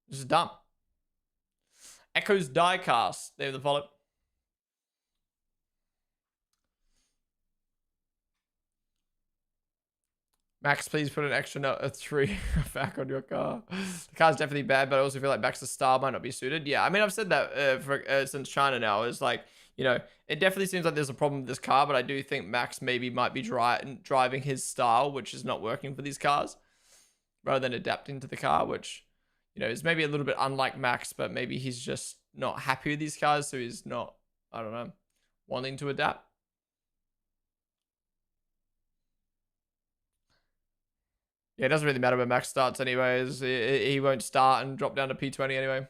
Speaker 1: This is dumb. Echoes Diecast. There the follow. Max, please put an extra note of 3 back on your car. The car's definitely bad, but I also feel like Max's style might not be suited. Yeah, I mean, I've said that since China now. It's like, you know, it definitely seems like there's a problem with this car, but I do think Max maybe might be driving his style, which is not working for these cars, rather than adapting to the car, which, you know, is maybe a little bit unlike Max, but maybe he's just not happy with these cars, so he's not, I don't know, wanting to adapt. Yeah, it doesn't really matter where Max starts anyways. He won't start and drop down to P20 anyway.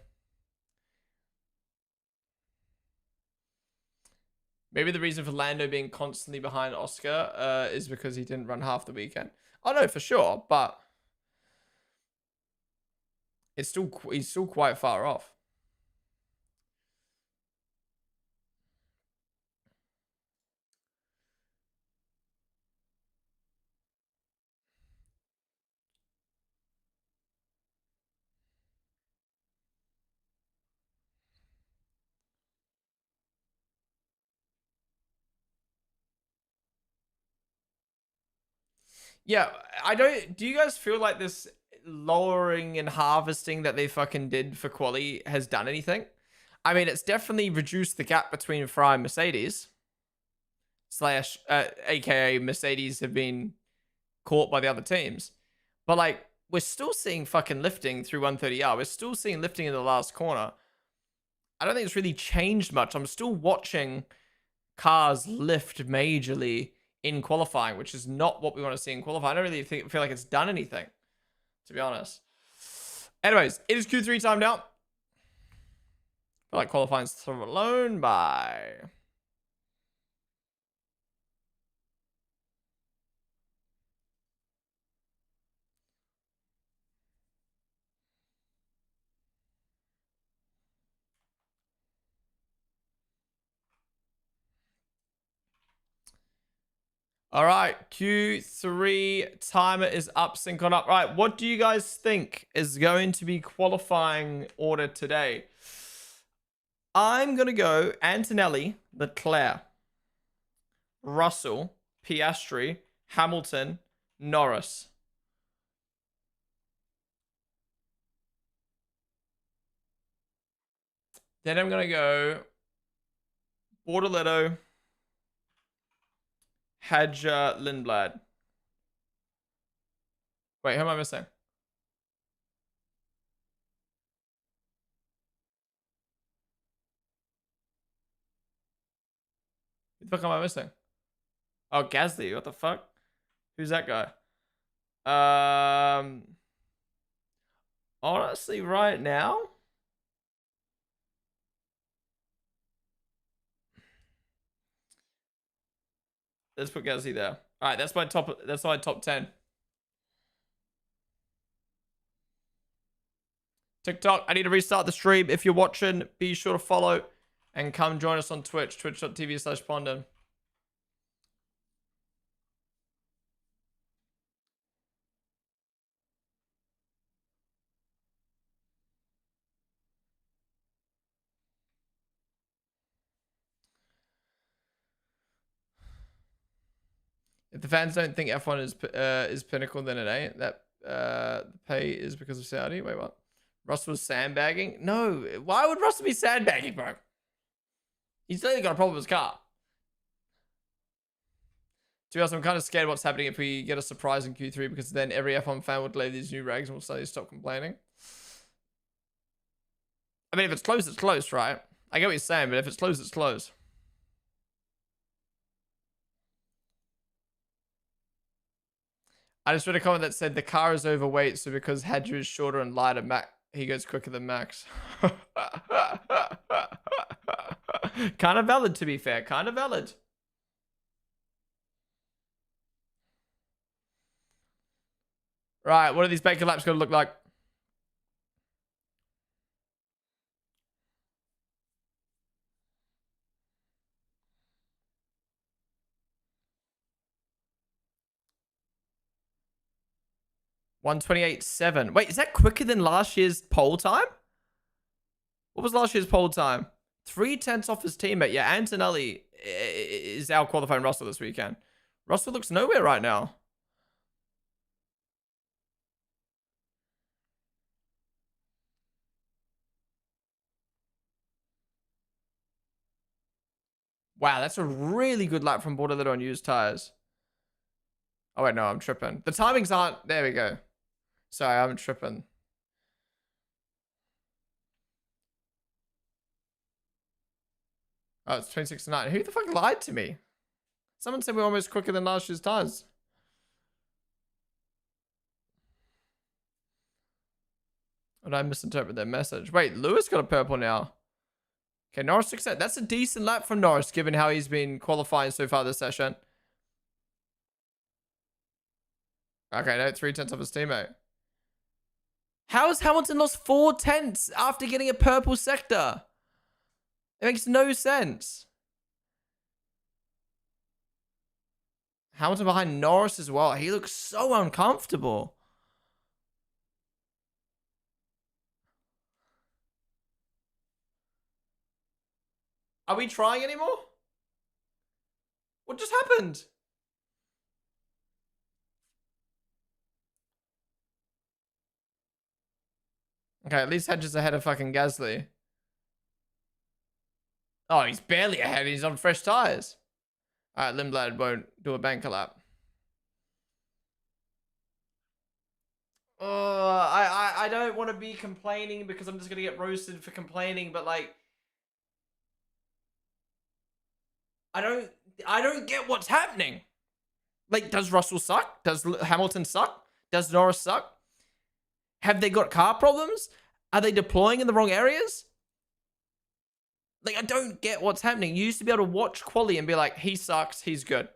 Speaker 1: Maybe the reason for Lando being constantly behind Oscar is because he didn't run half the weekend. Oh, no, for sure. But he's still quite far off. Yeah, I don't. Do you guys feel like this lowering and harvesting that they fucking did for quali has done anything? I mean, it's definitely reduced the gap between Ferrari and Mercedes. Slash, aka Mercedes have been caught by the other teams. But like, we're still seeing fucking lifting through 130R. We're still seeing lifting in the last corner. I don't think it's really changed much. I'm still watching cars lift majorly in qualifying, which is not what we want to see in qualifying. I don't really feel like it's done anything, to be honest. Anyways, it is Q3 time now. I feel like qualifying's thrown by. All right, Q3 timer is up, sync on up. All right, what do you guys think is going to be qualifying order today? I'm going to go Antonelli, Leclerc, Russell, Piastri, Hamilton, Norris. Then I'm going to go Bortoletto, Hadja, Lindblad. Wait, who am I missing? Who the fuck am I missing? Oh, Gasly. What the fuck? Who's that guy? Honestly, right now, Let's put Gasly there. All right, that's my top 10. TikTok, I need to restart the stream. If you're watching, be sure to follow and come join us on Twitch, twitch.tv/Ponden. If the fans don't think F1 is pinnacle, then it ain't. That the pay is because of Saudi. Wait, what? Russell was sandbagging? No. Why would Russell be sandbagging, bro? He's clearly got a problem with his car. To be honest, I'm kind of scared what's happening if we get a surprise in Q3, because then every F1 fan would lay these new regs and will suddenly stop complaining. I mean, if it's close, it's close, right? I get what you're saying, but if it's close, it's close. I just read a comment that said the car is overweight, so because Hadju is shorter and lighter, he goes quicker than Max. Kind of valid, to be fair. Kind of valid. Right, what are these bacon laps going to look like? $128.7. Wait, is that quicker than last year's pole time? What was last year's pole time? 3/10 off his teammate. Yeah, Antonelli is out qualifying Russell this weekend. Russell looks nowhere right now. Wow, that's a really good lap from Bordello on used tires. Oh, wait, no, I'm tripping. The timings aren't... There we go. Sorry, I'm tripping. Oh, it's 26-9. Who the fuck lied to me? Someone said we're almost quicker than last year's tires. Or did I misinterpret their message? Wait, Lewis got a purple now. Okay, Norris 6. That's a decent lap from Norris, given how he's been qualifying so far this session. Okay, no, 3/10 of his teammate. How has Hamilton lost 4/10 after getting a purple sector? It makes no sense. Hamilton behind Norris as well. He looks so uncomfortable. Are we trying anymore? What just happened? Okay, at least Hedges ahead of fucking Gasly. Oh, he's barely ahead. He's on fresh tires. All right, Lindblad won't do a banker lap. I don't want to be complaining because I'm just gonna get roasted for complaining, but like, I don't get what's happening. Like, does Russell suck? Does Hamilton suck? Does Norris suck? Have they got car problems? Are they deploying in the wrong areas? Like, I don't get what's happening. You used to be able to watch quali and be like, he sucks, he's good.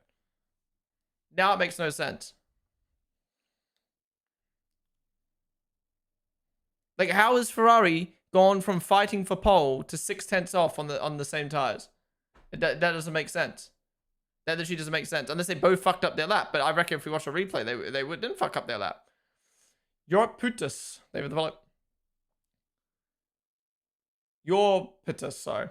Speaker 1: Now it makes no sense. Like, how has Ferrari gone from fighting for pole to 6/10 off on the same tires? That doesn't make sense. That literally doesn't make sense. Unless they both fucked up their lap. But I reckon if we watch a replay, they didn't fuck up their lap. You're putas. They were the You're putas, sorry.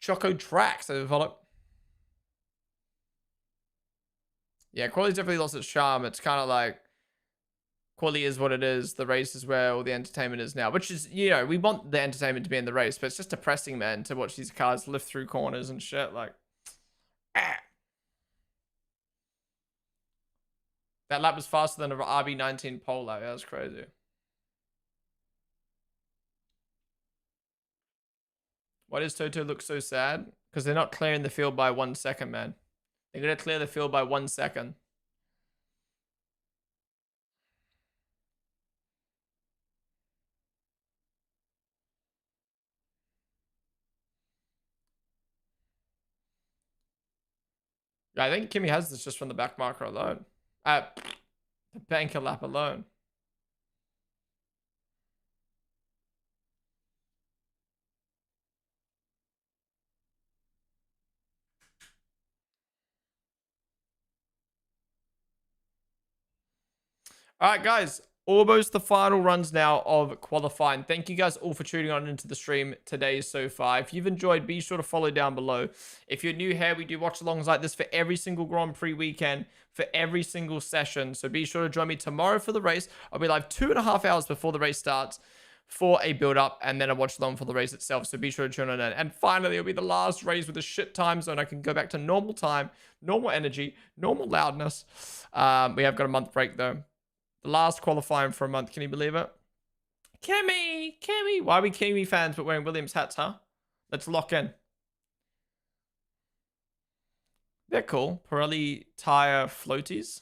Speaker 1: Choco tracks. They follow. Yeah, quality's definitely lost its charm. It's kind of like quality is what it is. The race is where all the entertainment is now, which is, you know, we want the entertainment to be in the race, but it's just depressing, man, to watch these cars lift through corners and shit. Like, that lap was faster than an RB19 pole lap. That was crazy. Why does Toto look so sad? Because they're not clearing the field by 1 second, man. They're going to clear the field by 1 second. Yeah, I think Kimi has this just from the back marker alone. The banker lap alone. All right, guys. Almost the final runs now of qualifying. Thank you guys all for tuning on into the stream today so far. If you've enjoyed, be sure to follow down below. If you're new here, we do watch alongs like this for every single Grand Prix weekend, for every single session. So be sure to join me tomorrow for the race. I'll be live 2.5 hours before the race starts for a build-up, and then a watch along for the race itself. So be sure to tune in. And finally, it'll be the last race with a shit time zone. I can go back to normal time, normal energy, normal loudness. We have got a month break though. The last qualifying for a month. Can you believe it? Kimmy! Why are we Kimmy fans but wearing Williams hats, huh? Let's lock in. They're cool. Pirelli tire floaties.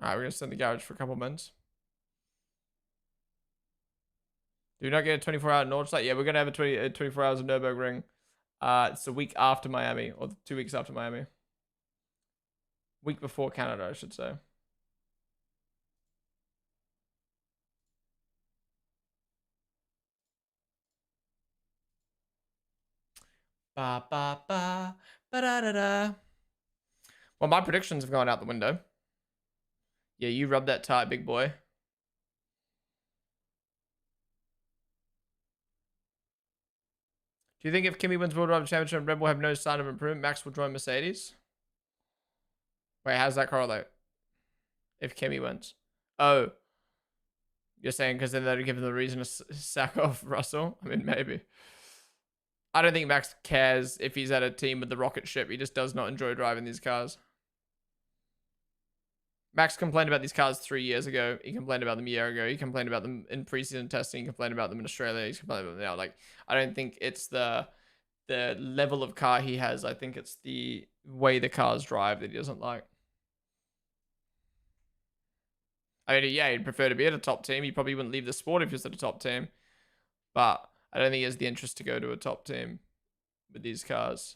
Speaker 1: Alright, we're going to send the garage for a couple minutes. Do not get a 24-hour Nordschleife? Yeah, we're going to have a 24 hours of Nürburgring. It's a week after Miami, or 2 weeks after Miami. Week before Canada, I should say. Ba ba ba ba da da da. Well, my predictions have gone out the window. Yeah, you rubbed that tire, big boy. Do you think if Kimi wins World Driver Championship, Red Bull have no sign of improvement, Max will join Mercedes? Wait, how does that correlate? If Kimi wins. Oh. You're saying because then they'd give him the reason to sack off Russell? I mean, maybe. I don't think Max cares if he's at a team with the rocket ship. He just does not enjoy driving these cars. Max complained about these cars 3 years ago. He complained about them a year ago. He complained about them in preseason testing. He complained about them in Australia. He's complaining about them now. Like, I don't think it's the level of car he has. I think it's the way the cars drive that he doesn't like. I mean, yeah, he'd prefer to be at a top team. He probably wouldn't leave the sport if he was at a top team. But I don't think he has the interest to go to a top team with these cars.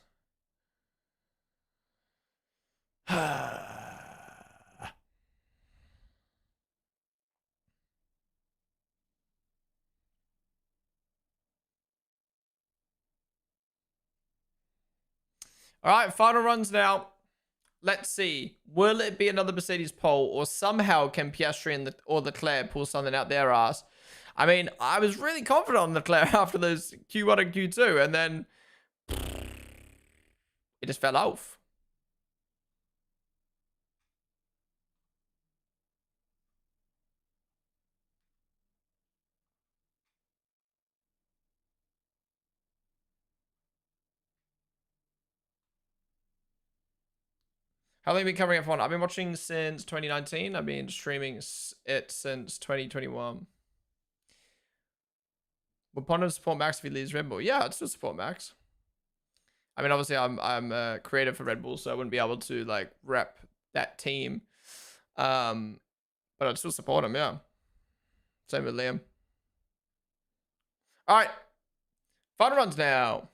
Speaker 1: All right, final runs now. Let's see. Will it be another Mercedes pole, or somehow can Piastri and or Leclerc pull something out their ass? I mean, I was really confident on Leclerc after those Q1 and Q2, and then it just fell off. How long have you been covering F1? I've been watching since 2019. I've been streaming it since 2021. Will Ponden support Max if he leaves Red Bull? Yeah, I'd still support Max. I mean, obviously, I'm creative for Red Bull, so I wouldn't be able to like rep that team. But I'd still support him. Yeah. Same with Liam. All right, final runs now.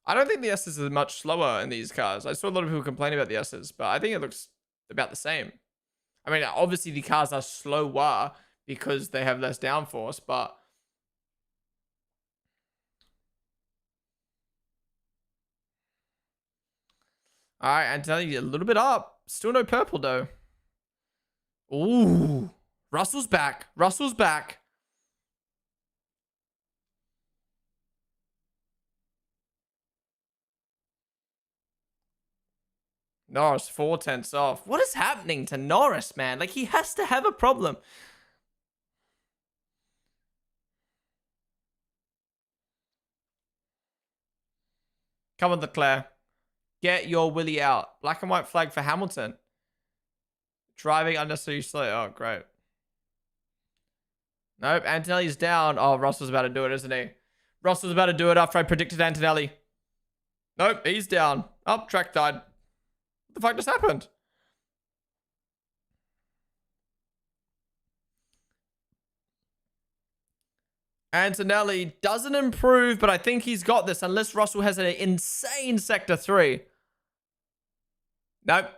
Speaker 1: I don't think the S's are much slower in these cars. I saw a lot of people complain about the S's, but I think it looks about the same. I mean, obviously the cars are slower because they have less downforce, but all right, I'm telling you, a little bit up. Still no purple though. Ooh, Russell's back. Russell's back. Norris 4/10 off. What is happening to Norris, man? Like, he has to have a problem. Come on, Leclerc. Get your Willie out. Black and white flag for Hamilton. Driving unnecessarily slow. Oh, great. Nope, Antonelli's down. Oh, Russell's about to do it, isn't he? Russell's about to do it after I predicted Antonelli. Nope, he's down. Oh, track died. What the fuck just happened? Antonelli doesn't improve, but I think he's got this unless Russell has an insane sector 3. Nope.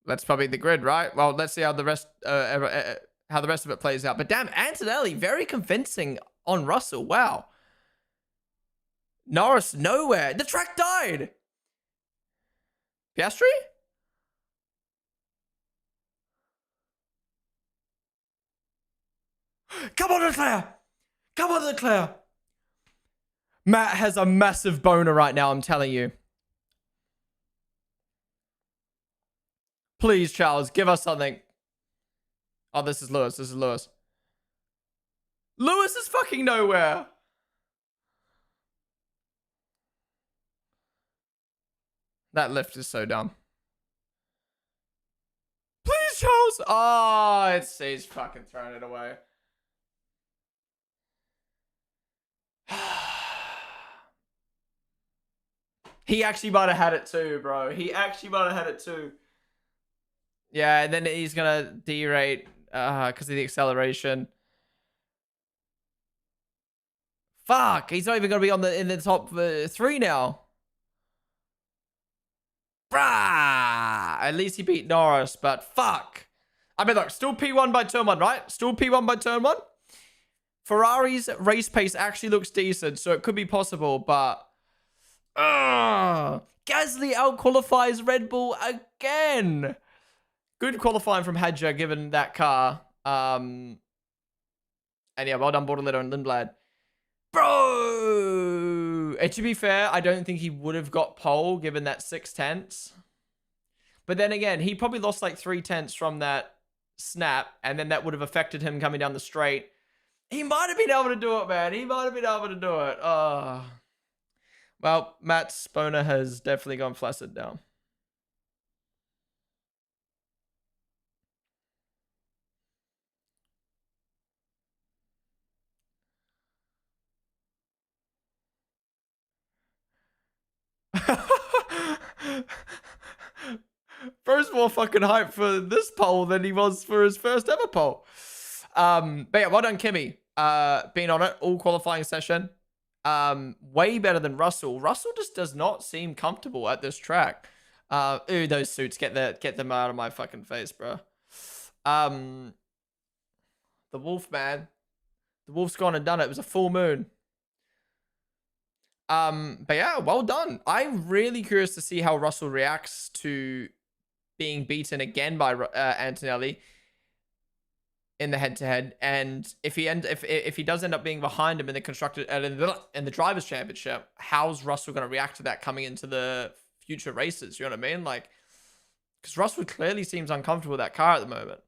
Speaker 1: That's probably the grid, right? Well, let's see how the rest of it plays out. But damn, Antonelli, very convincing on Russell. Wow. Norris, nowhere. The track died. Piastri? Come on, Leclerc. Come on, Leclerc. Matt has a massive boner right now, I'm telling you. Please, Charles, give us something. Oh, this is Lewis. This is Lewis. Lewis is fucking nowhere. That lift is so dumb. Please, Charles. Oh, he's fucking throwing it away. He actually might have had it too, bro. He actually might have had it too. Yeah, and then he's gonna derate because of the acceleration. Fuck, he's not even gonna be on in the top 3 now. Brah! At least he beat Norris, but fuck. I mean, look, still P1 by turn 1, right? Still P1 by turn 1. Ferrari's race pace actually looks decent, so it could be possible, but Gasly out-qualifies Red Bull again. Good qualifying from Hadja, given that car. And yeah, well done, Bortoleto and Lindblad. Bro! And to be fair, I don't think he would have got pole, given that 6 tenths. But then again, he probably lost like 3 tenths from that snap, and then that would have affected him coming down the straight. He might have been able to do it, man. He might have been able to do it. Well, Matt's boner has definitely gone flaccid now. Bro's more fucking hyped for this poll than he was for his first ever poll. But yeah, well done, Kimmy. Being on it, all qualifying session. Way better than Russell. Russell just does not seem comfortable at this track. Ooh, those suits, get them out of my fucking face, bro. The wolf, man. The wolf's gone and done it. It was a full moon. But yeah, well done. I'm really curious to see how Russell reacts to being beaten again by Antonelli in the head-to-head, and if he does end up being behind him in the constructor in the drivers' championship, how's Russell going to react to that coming into the future races? You know what I mean? Like, because Russell clearly seems uncomfortable with that car at the moment.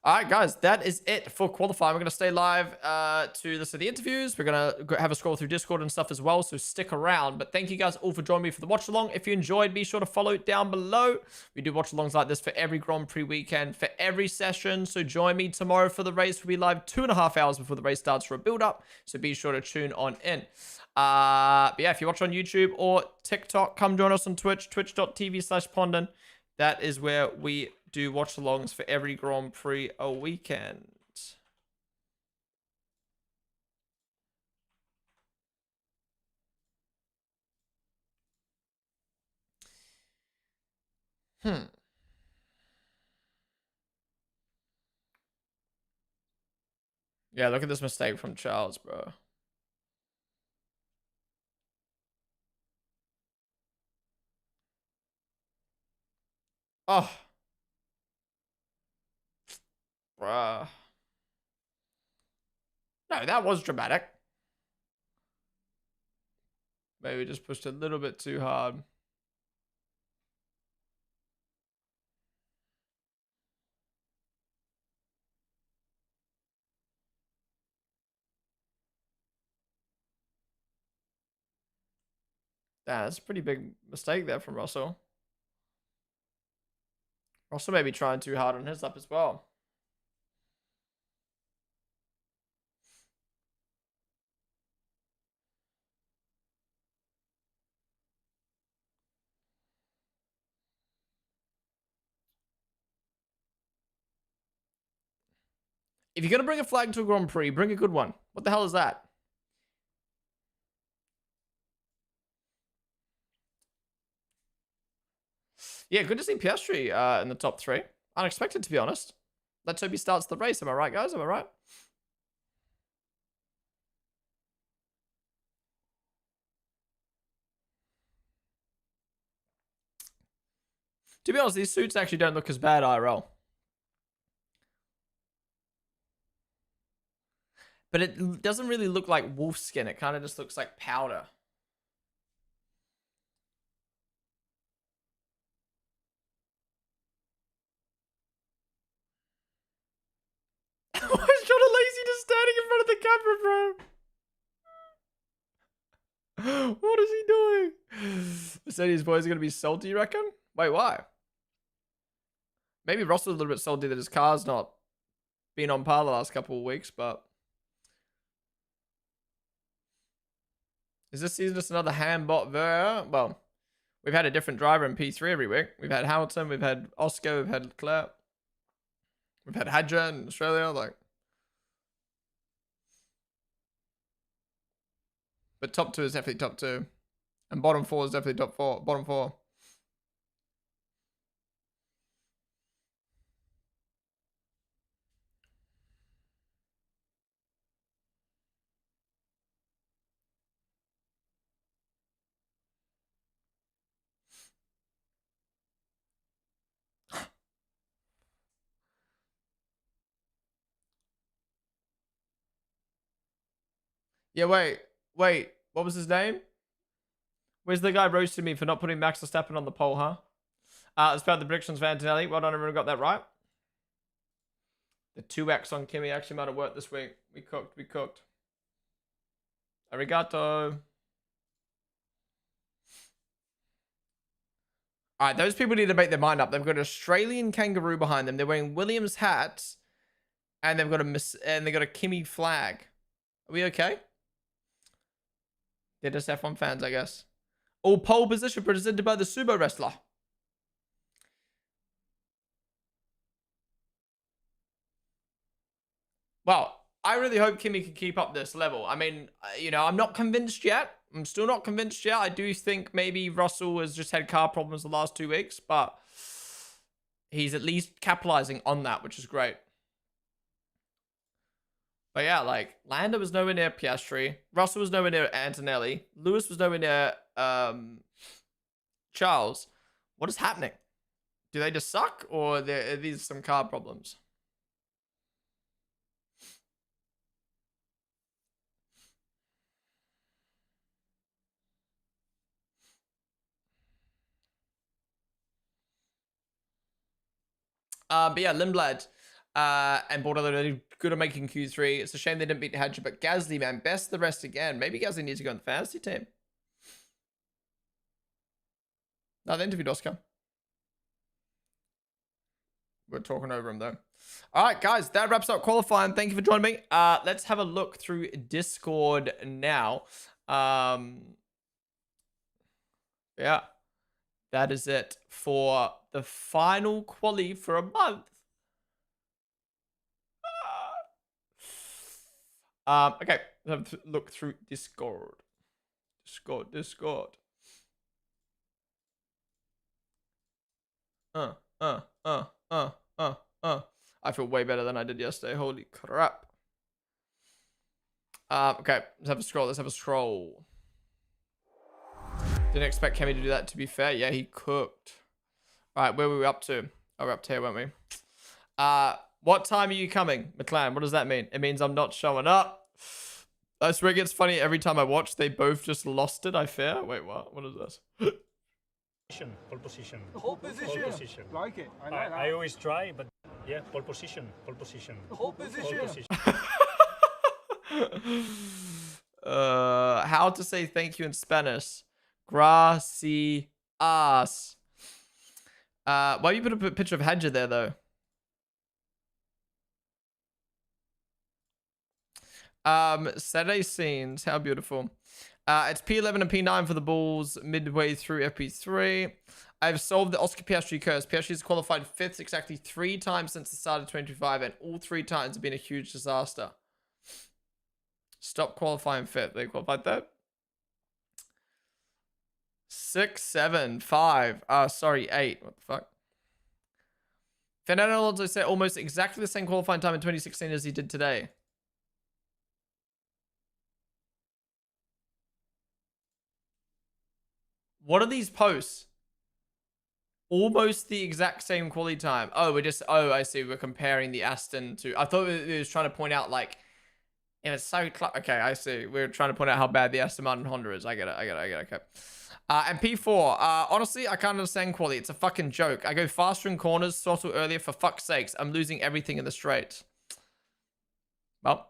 Speaker 1: All right, guys, that is it for qualifying. We're going to stay live to listen to the interviews. We're going to have a scroll through Discord and stuff as well, so stick around. But thank you guys all for joining me for the watch-along. If you enjoyed, be sure to follow it down below. We do watch-alongs like this for every Grand Prix weekend, for every session. So join me tomorrow for the race. We'll be live 2.5 hours before the race starts for a build-up, so be sure to tune on in. But yeah, if you watch on YouTube or TikTok, come join us on Twitch, twitch.tv/Ponden. That is where we do watch-alongs for every Grand Prix a weekend. Yeah, look at this mistake from Charles, bro. Oh. Bruh. No, that was dramatic. Maybe just pushed a little bit too hard. Yeah, that's a pretty big mistake there from Russell. Russell may be trying too hard on his lap as well. If you're going to bring a flag to a Grand Prix, bring a good one. What the hell is that? Yeah, good to see Piastri in the top 3. Unexpected, to be honest. Let's hope he starts the race. Am I right, guys? Am I right? To be honest, these suits actually don't look as bad IRL. But it doesn't really look like wolf skin. It kind of just looks like powder. Why is John Lazy just standing in front of the camera, bro? What is he doing? Mercedes boys are going to be salty, you reckon? Wait, why? Maybe Russell's a little bit salty that his car's not been on par the last couple of weeks, but... Is this season just another handbot there? Well, we've had a different driver in P3 every week. We've had Hamilton, we've had Oscar, we've had Leclerc. We've had Hadja in Australia, like... But top 2 is definitely top 2. And bottom 4 is definitely top 4. Bottom 4. Yeah, wait. What was his name? Where's the guy roasting me for not putting Max Verstappen on the pole, huh? It's about the predictions for Antonelli. Well done, everyone got that right. The 2x on Kimi actually might have worked this week. We cooked. Arigato. All right, those people need to make their mind up. They've got an Australian kangaroo behind them. They're wearing Williams hats, and they've got a Kimi flag. Are we okay? They're just F1 fans, I guess. All pole position presented by the sumo wrestler. Well, I really hope Kimi can keep up this level. I mean, you know, I'm not convinced yet. I'm still not convinced yet. I do think maybe Russell has just had car problems the last 2 weeks, but he's at least capitalizing on that, which is great. But yeah, like, Lando was nowhere near Piastri. Russell was nowhere near Antonelli. Lewis was nowhere near Charles. What is happening? Do they just suck, or are these some car problems? But yeah, Lindblad and Bordello are good at making Q3. It's a shame they didn't beat Hadja, but Gasly, man, best the rest again. Maybe Gasly needs to go in the fantasy team. No, they interviewed Oscar. We're talking over him, though. All right, guys, that wraps up qualifying. Thank you for joining me. Let's have a look through Discord now. Yeah, that is it for the final quali for a month. Okay, let's have to look through Discord. Discord. I feel way better than I did yesterday. Holy crap. Okay, let's have a scroll. Didn't expect Kemi to do that, to be fair. Yeah, he cooked. All right, where were we up to? Oh, we're up to here, weren't we? What time are you coming, McLaren? What does that mean? It means I'm not showing up. I swear it gets funny every time I watch. They both just lost it, I fear. Wait, what? What is this?
Speaker 2: Pole position.
Speaker 3: Pole position. Like it. I like that.
Speaker 2: I always try, but yeah, pole position.
Speaker 3: Pole position.
Speaker 1: How to say thank you in Spanish? Gracias. Why you put a picture of Hadja there, though? Saturday scenes. How beautiful. It's P11 and P9 for the Bulls midway through FP3. I've solved the Oscar Piastri curse. Piastri has qualified 5th exactly 3 times since the start of 2025, and all 3 times have been a huge disaster. Stop qualifying 5th. They qualified that. 6, 7, 5. Sorry, 8. What the fuck? Fernando Alonso set almost exactly the same qualifying time in 2016 as he did today. What are these posts? Almost the exact same quality time. Oh, oh, I see. We're comparing the Aston to, I thought it was trying to point out, like, it was so okay, I see. We're trying to point out how bad the Aston Martin Honda is. I get it. Okay. And P4, honestly, I can't understand quality. It's a fucking joke. I go faster in corners, throttle earlier, for fuck's sakes. I'm losing everything in the straight. Well,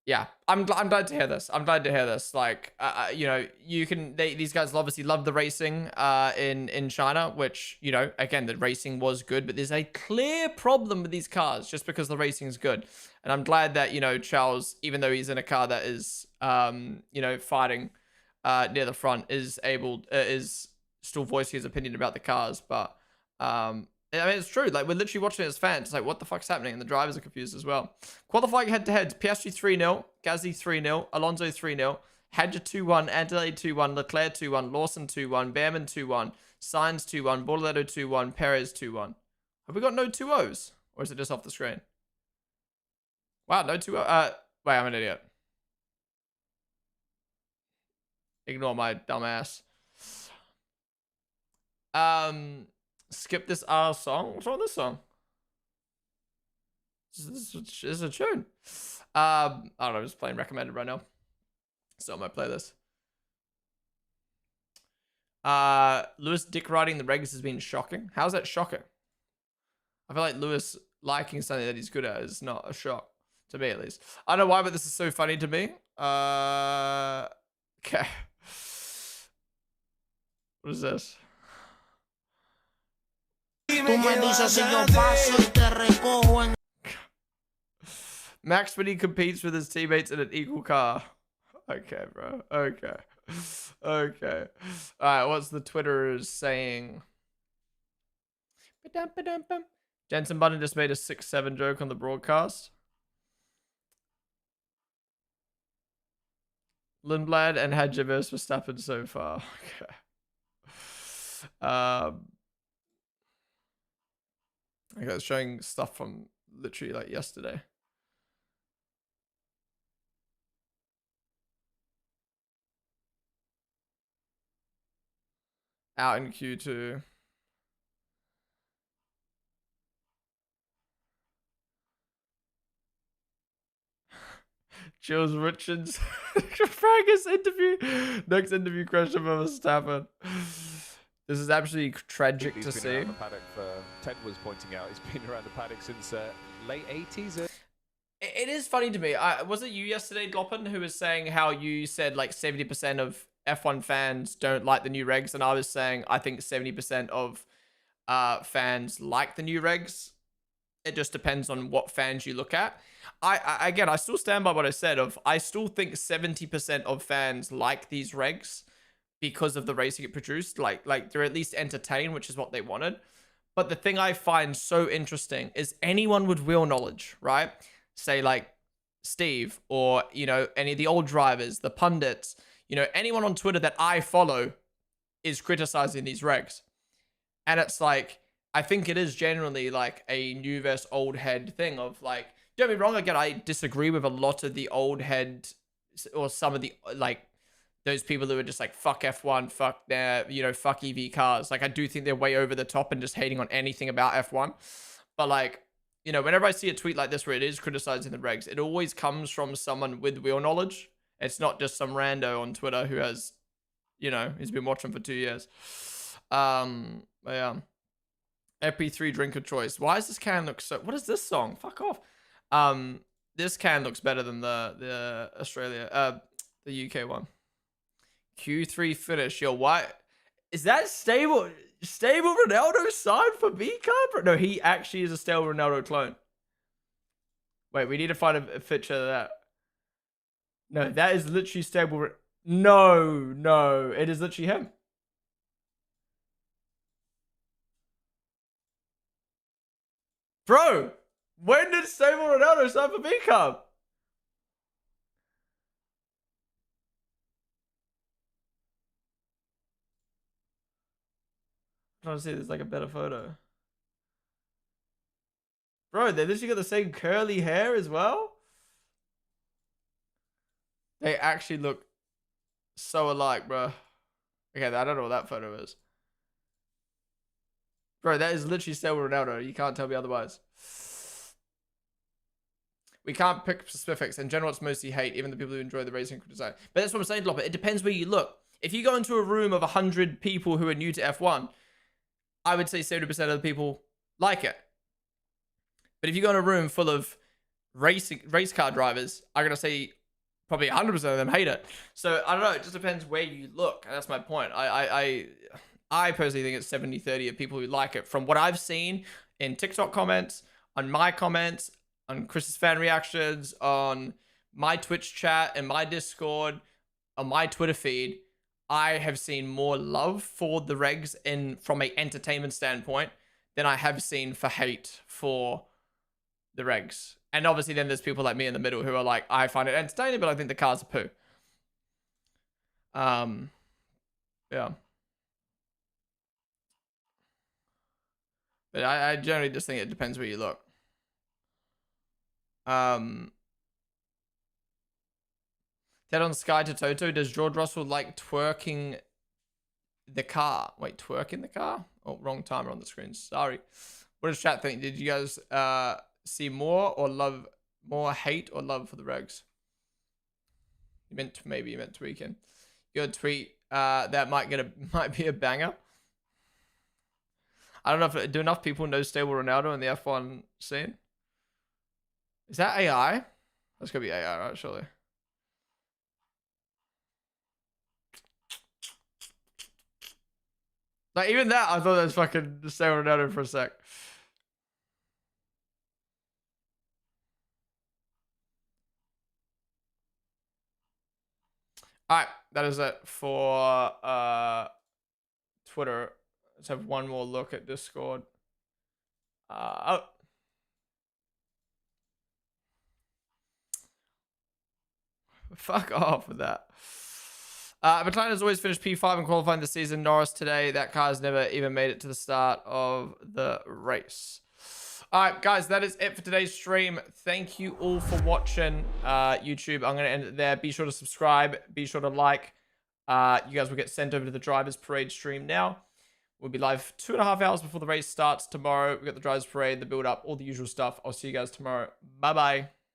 Speaker 1: yeah, I'm glad to hear this. I'm glad to hear this. Like, you know, these guys obviously love the racing in China, which, you know, again, the racing was good, but there's a clear problem with these cars just because the racing is good. And I'm glad that, you know, Charles, even though he's in a car that is, you know, fighting near the front, is still voicing his opinion about the cars. But, I mean, it's true. Like, we're literally watching it as fans. It's like, what the fuck's happening? And the drivers are confused as well. Qualifying head-to-heads. Piastri 3-0. Gasly 3-0. Alonso 3-0. Hadja 2-1. Antonelli 2-1. Leclerc 2-1. Lawson 2-1. Behrman 2-1. Sainz 2-1. Bortoleto 2-1. Perez 2-1. Have we got no 2-0s? Or is it just off the screen? Wow, no 2-0. Wait, I'm an idiot. Ignore my dumb ass. Skip this song. What's wrong with this song? This is a tune. I don't know. I'm just playing recommended right now. So on my playlist. Lewis dick riding the regs has been shocking. How's that shocking? I feel like Lewis liking something that he's good at is not a shock. To me, at least. I don't know why, but this is so funny to me. Okay. What is this? Max when he competes with his teammates in an equal car. Okay, bro. Okay. Okay. Alright, what's the Twitterers saying? Jensen Button just made a 6-7 joke on the broadcast. Lindblad and Hadja versus Verstappen so far. Okay. I was showing stuff from literally like yesterday. Out in Q2. Jules Richards. Fragus interview. Next interview question for Verstappen. This is absolutely tragic to see.
Speaker 4: Ted was pointing out he's been around the paddock since late 80s.
Speaker 1: It is funny to me. Was it you yesterday, Gloppen, who was saying how you said like 70% of F1 fans don't like the new regs, and I was saying I think 70% of fans like the new regs. It just depends on what fans you look at. Again, I still stand by what I said. I still think 70% of fans like these regs because of the racing it produced. Like they're at least entertained, which is what they wanted. But the thing I find so interesting is anyone with real knowledge, right? Say like Steve or, you know, any of the old drivers, the pundits, you know, anyone on Twitter that I follow is criticizing these regs. And it's like, I think it is generally like a new versus old head thing of like, don't be wrong, again, I disagree with a lot of the old head or some of the, like, those people who are just like, fuck F1, fuck their, you know, fuck EV cars. Like, I do think they're way over the top and just hating on anything about F1. But like, you know, whenever I see a tweet like this where it is criticizing the regs, it always comes from someone with real knowledge. It's not just some rando on Twitter who has, you know, he's been watching for 2 years. But yeah. FP3 drinker choice. Why does this can look so... What is this song? Fuck off. This can looks better than the Australia... the UK one. Q3 finish. Yo, why is that stable? Stable Ronaldo signed for B card? No, he actually is a stable Ronaldo clone. Wait, we need to find a picture of that. No, that is literally stable. No, it is literally him. Bro, when did stable Ronaldo sign for B card? I'm trying to see if there's like a better photo. Bro, they literally got the same curly hair as well. They actually look so alike, bro. Okay, I don't know what that photo is. Bro, that is literally still Ronaldo. You can't tell me otherwise. We can't pick specifics. In general, it's mostly hate, even the people who enjoy the racing design. But that's what I'm saying, Lopper. It depends where you look. If you go into a room of 100 people who are new to F1, I would say 70% of the people like it. But if you go in a room full of race car drivers, I'm going to say probably 100% of them hate it. So I don't know. It just depends where you look. And that's my point. I personally think it's 70-30 of people who like it. From what I've seen in TikTok comments, on my comments, on Chris's fan reactions, on my Twitch chat, and my Discord, on my Twitter feed, I have seen more love for the regs from an entertainment standpoint than I have seen for hate for the regs. And obviously then there's people like me in the middle who are like, I find it entertaining, but I think the cars are poo. Yeah. But I generally just think it depends where you look. Dead on Sky to Toto, does George Russell like twerking the car? Wait, twerking the car? Oh, wrong timer on the screen. Sorry. What does chat think? Did you guys see more hate or love for the regs? Maybe you meant to weekend. Good tweet. That might be a banger. I don't know if do enough people know stable Ronaldo in the F1 scene. Is that AI? That's gonna be AI, right? Surely. Like even that, I thought that was fucking stable Ronaldo for a sec. All right, that is it for Twitter. Let's have one more look at Discord. Oh. Fuck off with that. Battalion has always finished P5 in qualifying this season. Norris today, that car's never even made it to the start of the race. All right, guys, that is it for today's stream. Thank you all for watching YouTube. I'm going to end it there. Be sure to subscribe. Be sure to like. You guys will get sent over to the Drivers Parade stream now. We'll be live 2.5 hours before the race starts tomorrow. We've got the Drivers Parade, the build-up, all the usual stuff. I'll see you guys tomorrow. Bye-bye.